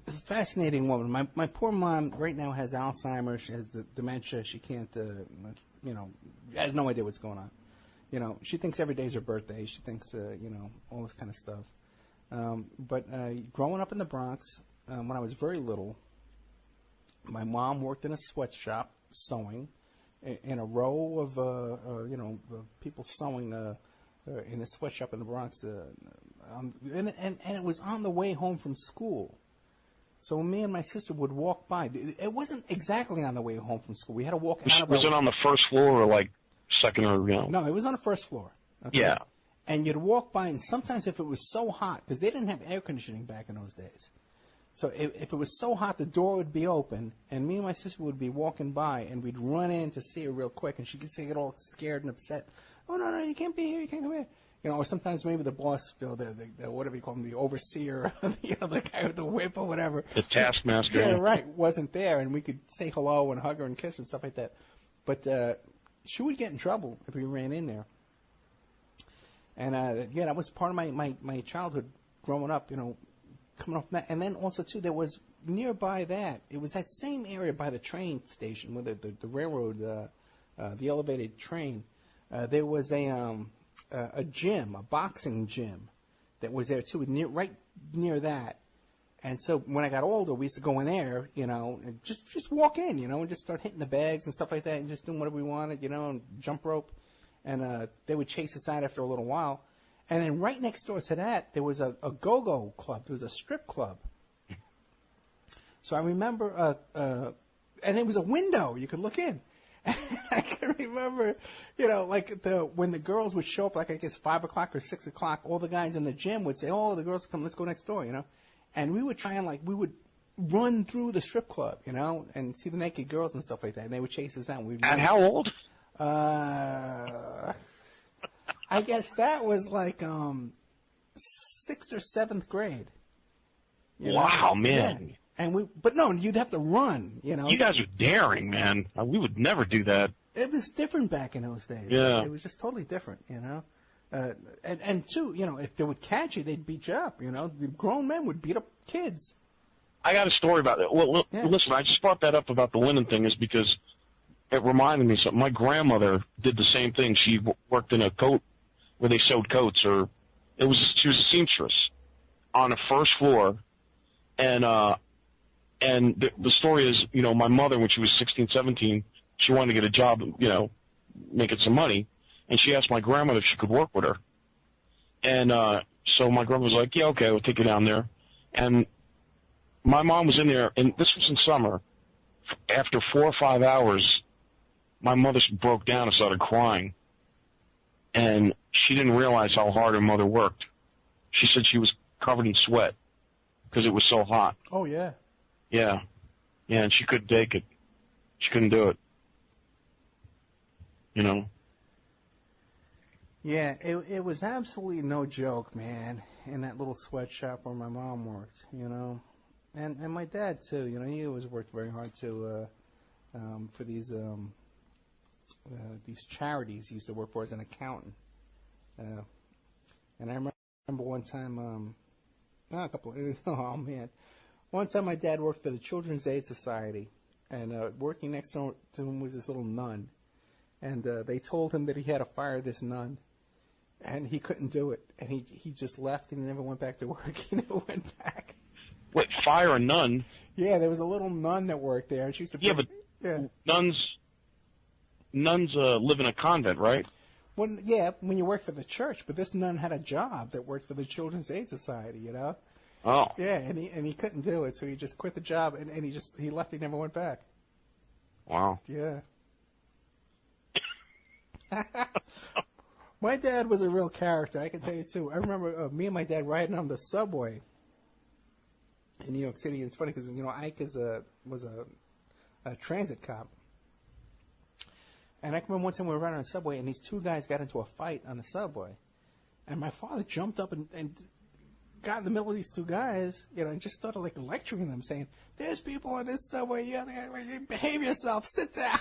a fascinating woman. My poor mom right now has Alzheimer's. She has the dementia. She can't, has no idea what's going on. She thinks every day's her birthday. She thinks, all this kind of stuff. But growing up in the Bronx, when I was very little, my mom worked in a sweatshop sewing in a row of people sewing in a sweatshop in the Bronx. And it was on the way home from school. So me and my sister would walk by. It wasn't exactly on the way home from school. We had to walk out of Was it on the first floor or like second or, No, it was on the first floor. Okay? Yeah. And you'd walk by, and sometimes if it was so hot, because they didn't have air conditioning back in those days. So if it was so hot, the door would be open, and me and my sister would be walking by, and we'd run in to see her real quick, and she could get all scared and upset. Oh, no, you can't be here, you can't come here. Or sometimes maybe the boss, the whatever you call him, the overseer, the guy with the whip or whatever. The taskmaster. Yeah, right, wasn't there, and we could say hello and hug her and kiss her and stuff like that. But she would get in trouble if we ran in there. And, that was part of my childhood growing up, coming off that. And then also, too, there was nearby that, it was that same area by the train station, where the railroad, the elevated train, there was a gym, a boxing gym that was there too, right near that. And so when I got older, we used to go in there, and just walk in, and just start hitting the bags and stuff like that, and just doing whatever we wanted, and jump rope. And they would chase us out after a little while. And then right next door to that, there was a go-go club. There was a strip club. So I remember, and it was a window. You could look in. I can remember, when the girls would show up, like I guess 5 o'clock or 6 o'clock, all the guys in the gym would say, "Oh, the girls come, let's go next door," And we would try and we would run through the strip club, and see the naked girls and stuff like that. And they would chase us out. And how old? I guess that was like 6th or 7th grade. Wow, man. Yeah. And but no, you'd have to run, You guys are daring, man. We would never do that. It was different back in those days. Yeah. It was just totally different, And too, if they would catch you, they'd beat you up, The grown men would beat up kids. I got a story about that. Well, Yeah. Listen, I just brought that up about the linen thing is because it reminded me of something. My grandmother did the same thing. She worked in a coat where they sewed coats, she was a seamstress on the first floor, and the story is, my mother, when she was 16, 17, she wanted to get a job, making some money, and she asked my grandmother if she could work with her. And so my grandma was like, yeah, okay, we'll take you down there. And my mom was in there, and this was in summer. After 4 or 5 hours, my mother broke down and started crying. And she didn't realize how hard her mother worked. She said she was covered in sweat because it was so hot. Oh, yeah. Yeah. Yeah, and she couldn't take it. She couldn't do it. Yeah, it was absolutely no joke, man, in that little sweatshop where my mom worked, And my dad, too, he always worked very hard, too, for these charities he used to work for as an accountant. And I remember one time, one time my dad worked for the Children's Aid Society, and working next to him was this little nun. And they told him that he had to fire this nun, and he couldn't do it. And he just left and he never went back to work. He never went back. Wait, fire a nun. Yeah, there was a little nun that worked there, and she used to. Yeah, but nuns live in a convent, right? When you work for the church, but this nun had a job that worked for the Children's Aid Society, you know? Oh. Yeah, and he couldn't do it, so he just quit the job, and he left, he never went back. Wow. Yeah. My dad was a real character, I can tell you, too. I remember me and my dad riding on the subway in New York City. It's funny because, you know, Ike was a transit cop. And I can remember one time we were riding on the subway, and these two guys got into a fight on the subway. And my father jumped up and got in the middle of these two guys, you know, and just started, like, lecturing them, saying, "There's people on this subway, behave yourself, sit down."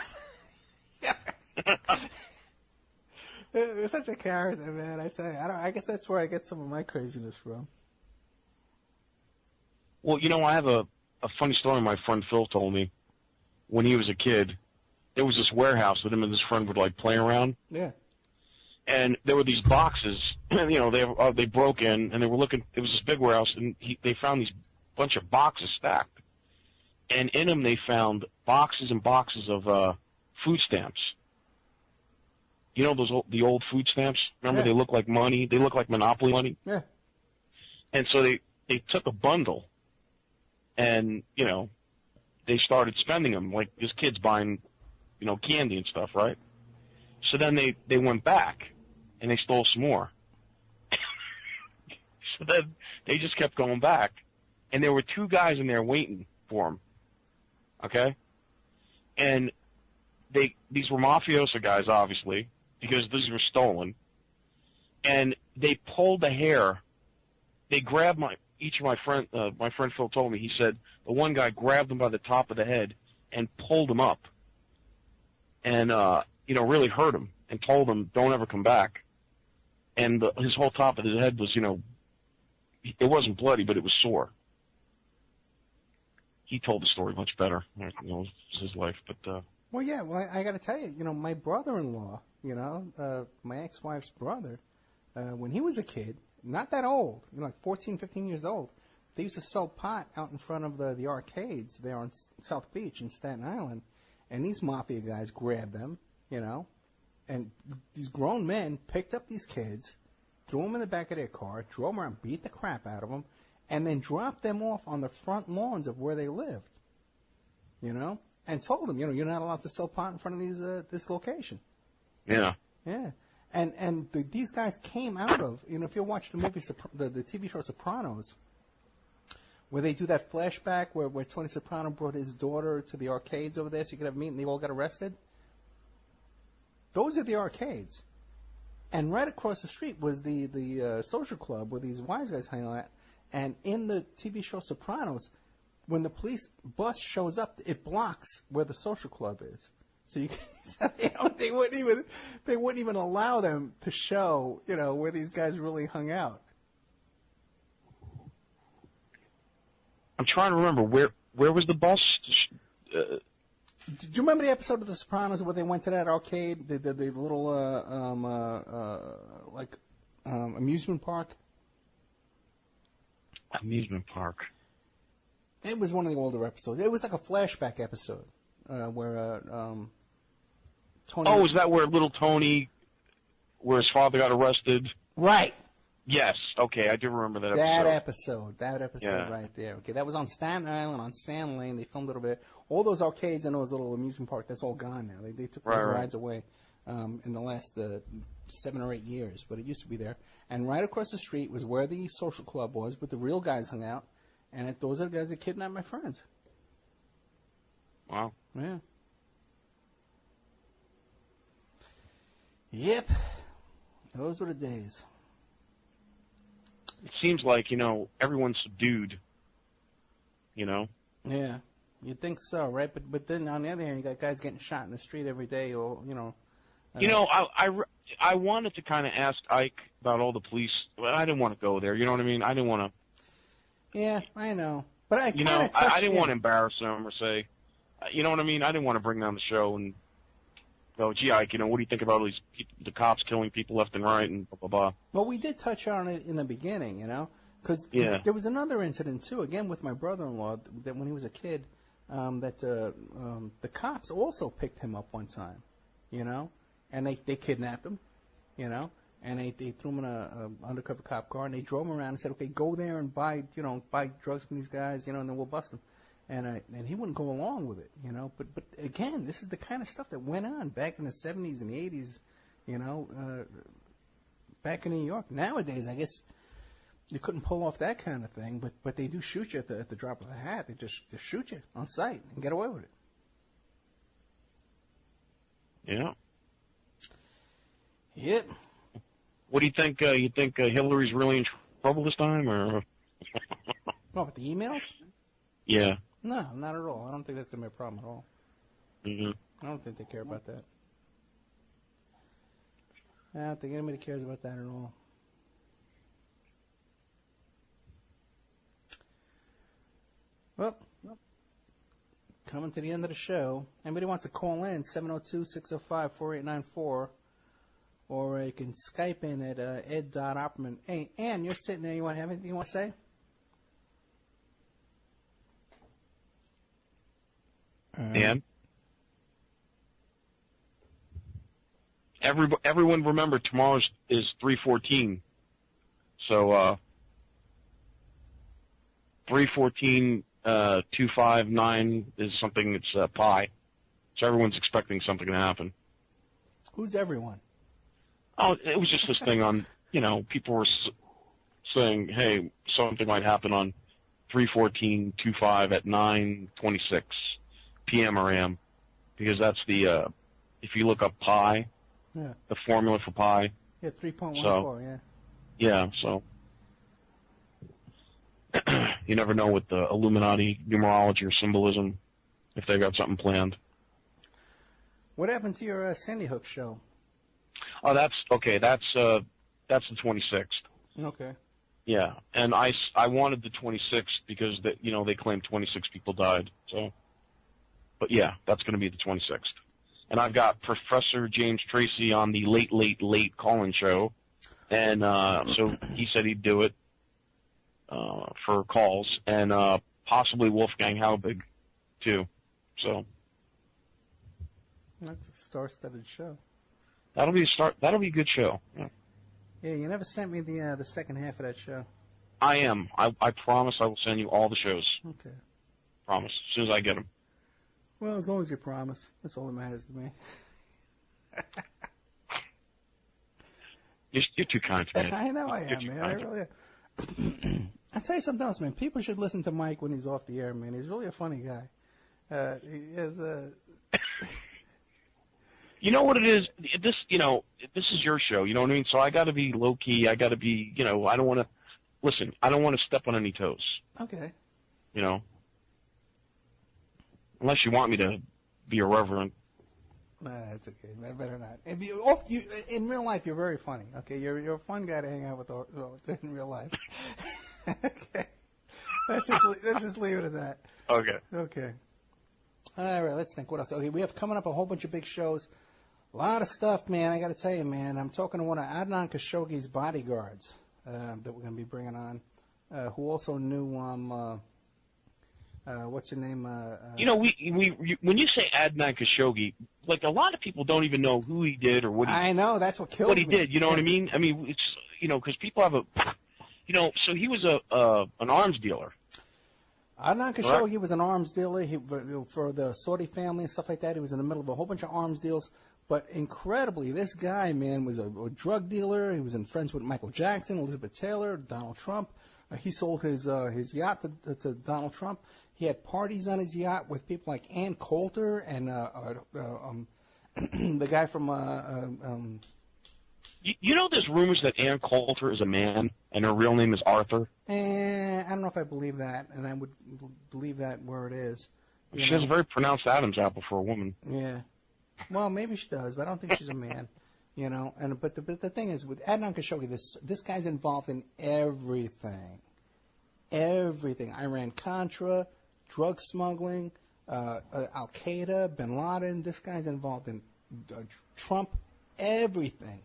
It was such a character, man, I tell you. I guess that's where I get some of my craziness from. Well, you know, I have a funny story my friend Phil told me. When he was a kid, there was this warehouse that him and his friend would, like, play around. Yeah. And there were these boxes, you know, they broke in, and they were looking, it was this big warehouse, and they found these bunch of boxes stacked. And in them they found boxes and boxes of food stamps. You know the old food stamps? Remember, They look like money? They look like Monopoly money? Yeah. And so they took a bundle, and, you know, they started spending them, like this kid's buying, you know, candy and stuff, right? So then they went back, and they stole some more. So then they just kept going back, and there were two guys in there waiting for them, okay? And these were mafioso guys, obviously, because these were stolen, and they pulled the hair. They grabbed my friend Phil told me, he said the one guy grabbed him by the top of the head and pulled him up, and you know, really hurt him, and told him, "Don't ever come back." And his whole top of his head was, you know, it wasn't bloody, but it was sore. He told the story much better. You know, it was his life, but. Well, yeah. Well, I got to tell you, you know, my brother-in-law, you know, my ex-wife's brother, when he was a kid, not that old, you know, like 14, 15 years old, they used to sell pot out in front of the arcades there on South Beach in Staten Island, and these mafia guys grabbed them, you know, and these grown men picked up these kids, threw them in the back of their car, drove them around, beat the crap out of them, and then dropped them off on the front lawns of where they lived, you know, and told them, you know, you're not allowed to sell pot in front of this location. Yeah. Yeah. And these guys came out of, you know, if you watch the movie, the TV show Sopranos, where they do that flashback where Tony Soprano brought his daughter to the arcades over there so you could have a meet and they all got arrested. Those are the arcades. And right across the street was the social club where these wise guys hang out at. And in the TV show Sopranos, when the police bus shows up, it blocks where the social club is. So you know, they wouldn't even allow them to show, you know, where these guys really hung out. I'm trying to remember where was the bus? Do you remember the episode of The Sopranos where they went to that arcade, the little amusement park? Amusement park. It was one of the older episodes. It was like a flashback episode where Tony. Oh, is that where little Tony, where his father got arrested? Right. Yes. Okay, I do remember that episode. That episode Yeah. right there. Okay, that was on Staten Island, on Sand Lane. They filmed it over there. All those arcades and those little amusement parks, that's all gone now. They took those rides away in the last 7 or 8 years, but it used to be there. And right across the street was where the social club was, but the real guys hung out. And those are the guys that kidnapped my friends. Wow. Yeah. Yep. Those were the days. It seems like, you know, everyone's subdued, you know? Yeah. You'd think so, right? But then on the other hand, you got guys getting shot in the street every day, or, you know. You know, I wanted to kind of ask Ike about all the police, but I didn't want to go there. You know what I mean? I didn't want to. Yeah, I know. But I you know, I didn't want to embarrass him or say, you know what I mean? I didn't want to bring down the show and go, gee, Ike, you know, what do you think about all these the cops killing people left and right and blah, blah, blah. Well, we did touch on it in the beginning, you know. Because there was another incident, too, again with my brother-in-law, that when he was a kid, that the cops also picked him up one time, and they kidnapped him, and they threw him in a undercover cop car, and they drove him around and said, okay, go there and buy drugs from these guys, and then we'll bust them. And he wouldn't go along with it, But again, this is the kind of stuff that went on back in the 70s and the 80s, back in New York. Nowadays, I guess you couldn't pull off that kind of thing, but they do shoot you at the drop of a hat. They just shoot you on sight and get away with it. Yeah. Yep. What do you think? You think Hillary's really in trouble this time, or? What, with the emails? Yeah. No, not at all. I don't think that's going to be a problem at all. I don't think they care about that. I don't think anybody cares about that at all. Well, coming to the end of the show. Anybody wants to call in, 702-605-4894. Or you can Skype in at ed.opperman. Hey, Ann, you're sitting there. You want to have anything you want to say? Ann? Everyone remember, tomorrow is 3/14. So, 3/14, 259 is something, it's pi. So everyone's expecting something to happen. Who's everyone? Oh, it was just this thing on, people were saying, hey, something might happen on 3/14/25 at 9:26 p.m. or a.m. Because that's the, if you look up pi, the formula for pi. Yeah, 3.14, yeah. Yeah, so you never know with the Illuminati numerology or symbolism if they got something planned. What happened to your Sandy Hook show? Oh, that's okay. That's the 26th. Okay. Yeah, and I wanted the 26th because they claimed 26 people died. So, but yeah, that's going to be the 26th. And I've got Professor James Tracy on the late call-in show, and so he said he'd do it for calls, and possibly Wolfgang Haubig too. So that's a star-studded show. That'll be a start. That'll be a good show. Yeah. Yeah, you never sent me the second half of that show. I am. I promise I will send you all the shows. Okay. Promise. As soon as I get them. Well, as long as you promise. That's all that matters to me. You're too kind to me. I know I am, man. I really am. I'll tell you something else, man. People should listen to Mike when he's off the air, man. He's really a funny guy. He has You know what it is? This is your show. You know what I mean? So I got to be low key. I got to be, I don't want to listen. I don't want to step on any toes. Okay. Unless you want me to be irreverent. Nah, that's okay. I better not. In real life, you're very funny. Okay, you're a fun guy to hang out with in real life. Okay. Let's just leave it at that. Okay. Okay. All right. Let's think. What else? Okay, we have coming up a whole bunch of big shows. A lot of stuff, man. I got to tell you, man. I'm talking to one of Adnan Khashoggi's bodyguards that we're going to be bringing on, who also knew what's her name? When you say Adnan Khashoggi, like a lot of people don't even know who he did or what he. I know that's what kills what he did. You know what I mean? I mean, it's because people have so he was an arms dealer. Adnan Khashoggi was an arms dealer for the Saudi family and stuff like that. He was in the middle of a whole bunch of arms deals. But incredibly, this guy, man, was a drug dealer. He was friends with Michael Jackson, Elizabeth Taylor, Donald Trump. He sold his yacht to Donald Trump. He had parties on his yacht with people like Ann Coulter and the guy from. There's rumors that Ann Coulter is a man and her real name is Arthur. I don't know if I believe that, and I would believe that where it is. She has a very pronounced Adam's apple for a woman. Yeah. Well, maybe she does, but I don't think she's a man. But the thing is, with Adnan Khashoggi, this guy's involved in everything. Everything. Iran-Contra, drug smuggling, Al-Qaeda, Bin Laden. This guy's involved in Trump, everything.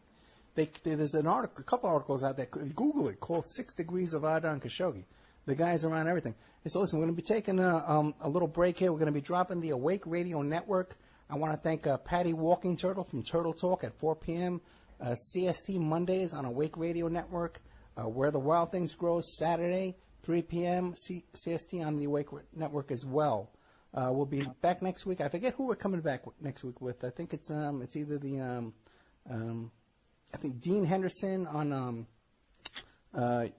there's an article, a couple articles out there. Google it, called 6 Degrees of Ida and Khashoggi. The guys around everything. So listen, we're going to be taking a little break here. We're going to be dropping the Awake Radio Network. I want to thank Patty Walking Turtle from Turtle Talk at 4 p.m. CST Mondays on Awake Radio Network. Where the Wild Things Grow Saturday, 3 p.m. CST on the Awake Network as well. We'll be back next week. I forget who we're coming back next week with. I think it's either the I think Dean Henderson on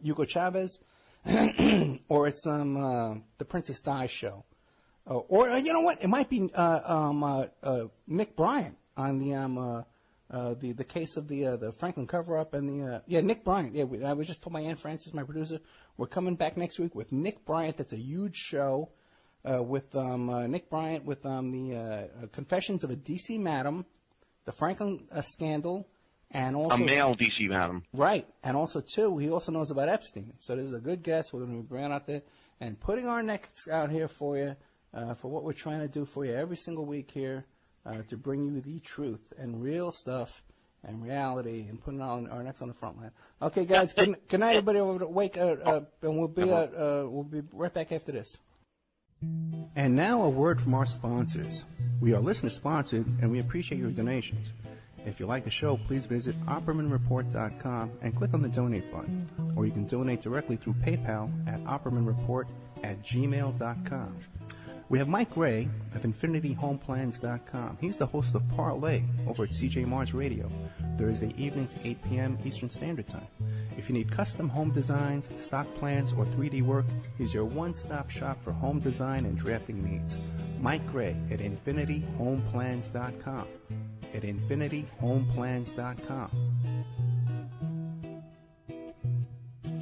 Hugo Chavez, or it's the Princess Di show, or you know what? It might be Nick Bryant on the case of the Franklin cover-up and Nick Bryant. Yeah, I was just told by Ann Francis, my producer, we're coming back next week with Nick Bryant. That's a huge show with Nick Bryant with the Confessions of a D.C. Madam, the Franklin scandal, and also a male D.C. Madam. Right, and also too, he also knows about Epstein. So this is a good guest. We're going to be bringing out there and putting our necks out here for you for what we're trying to do for you every single week here. To bring you the truth and real stuff and reality and putting our necks on the front line. Okay, guys. Good night, everybody. Over at Wake, and we'll be right back after this. And now a word from our sponsors. We are listener sponsored, and we appreciate your donations. If you like the show, please visit OppermanReport.com and click on the donate button, or you can donate directly through PayPal at OppermanReport@gmail.com. We have Mike Gray of InfinityHomePlans.com. He's the host of Parlay over at CJ Mars Radio, Thursday evenings, 8 p.m. Eastern Standard Time. If you need custom home designs, stock plans, or 3D work, he's your one-stop shop for home design and drafting needs. Mike Gray at InfinityHomePlans.com. At InfinityHomePlans.com.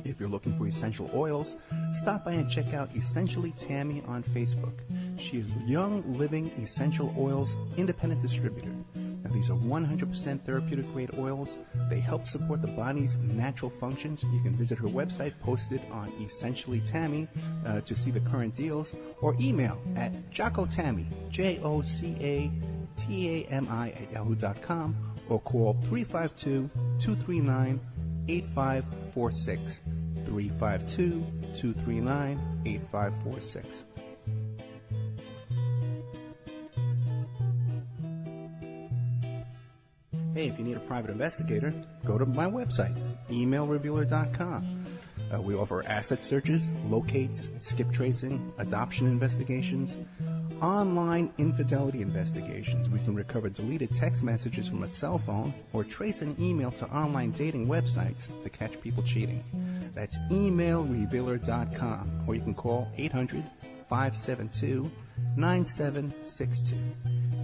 If you're looking for essential oils, stop by and check out Essentially Tammy on Facebook. She is Young Living Essential Oils Independent Distributor. Now, these are 100% therapeutic grade oils. They help support the body's natural functions. You can visit her website posted on Essentially Tammy to see the current deals, or email at JockoTammy, JOCATAMI @yahoo.com, or call 352-239-8546. 352-239-8546. Hey, if you need a private investigator, go to my website, emailrevealer.com. We offer asset searches, locates, skip tracing, adoption investigations, online infidelity investigations. We can recover deleted text messages from a cell phone or trace an email to online dating websites to catch people cheating. That's emailrevealer.com, or you can call 800-572-9762.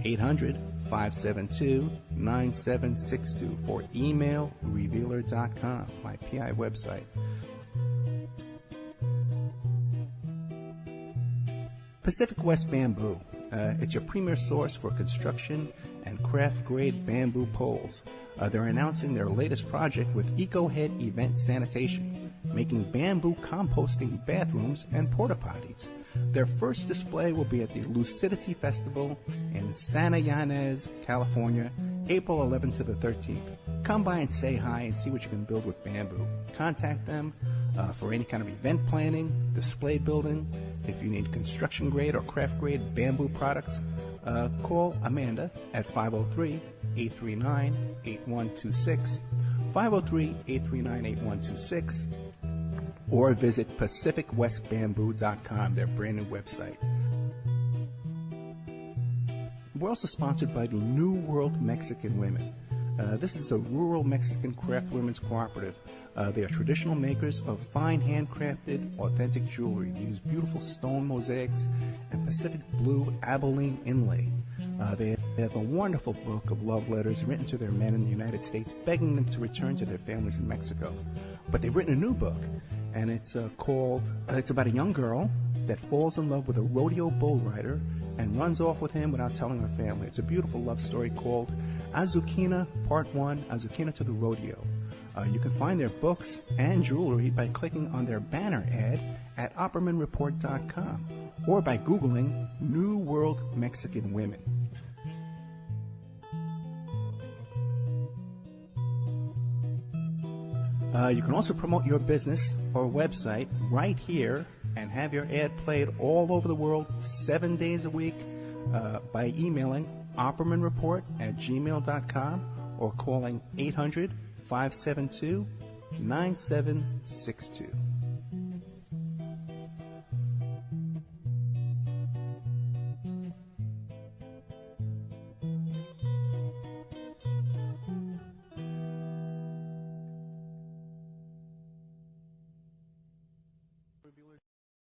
800-572-9762 or emailrevealer.com, my PI website. Pacific West Bamboo. It's your premier source for construction and craft-grade bamboo poles. They're announcing their latest project with EcoHead Event Sanitation, making bamboo composting bathrooms and porta potties. Their first display will be at the Lucidity Festival in Santa Ynez, California, April 11th to the 13th. Come by and say hi and see what you can build with bamboo. Contact them for any kind of event planning, display building. If you need construction grade or craft grade bamboo products, call Amanda at 503-839-8126, 503-839-8126, or visit PacificWestBamboo.com, their brand new website. We're also sponsored by the New World Mexican Women. This is a rural Mexican craft women's cooperative. They are traditional makers of fine handcrafted, authentic jewelry. They use beautiful stone mosaics and Pacific blue Abilene inlay. They have a wonderful book of love letters written to their men in the United States, begging them to return to their families in Mexico. But they've written a new book, and it's it's about a young girl that falls in love with a rodeo bull rider and runs off with him without telling her family. It's a beautiful love story called Azucena Part 1, Azucena to the Rodeo. You can find their books and jewelry by clicking on their banner ad at OppermanReport.com or by Googling New World Mexican Women. You can also promote your business or website right here and have your ad played all over the world 7 days a week by emailing oppermanreport@gmail.com or calling 800-572-9762.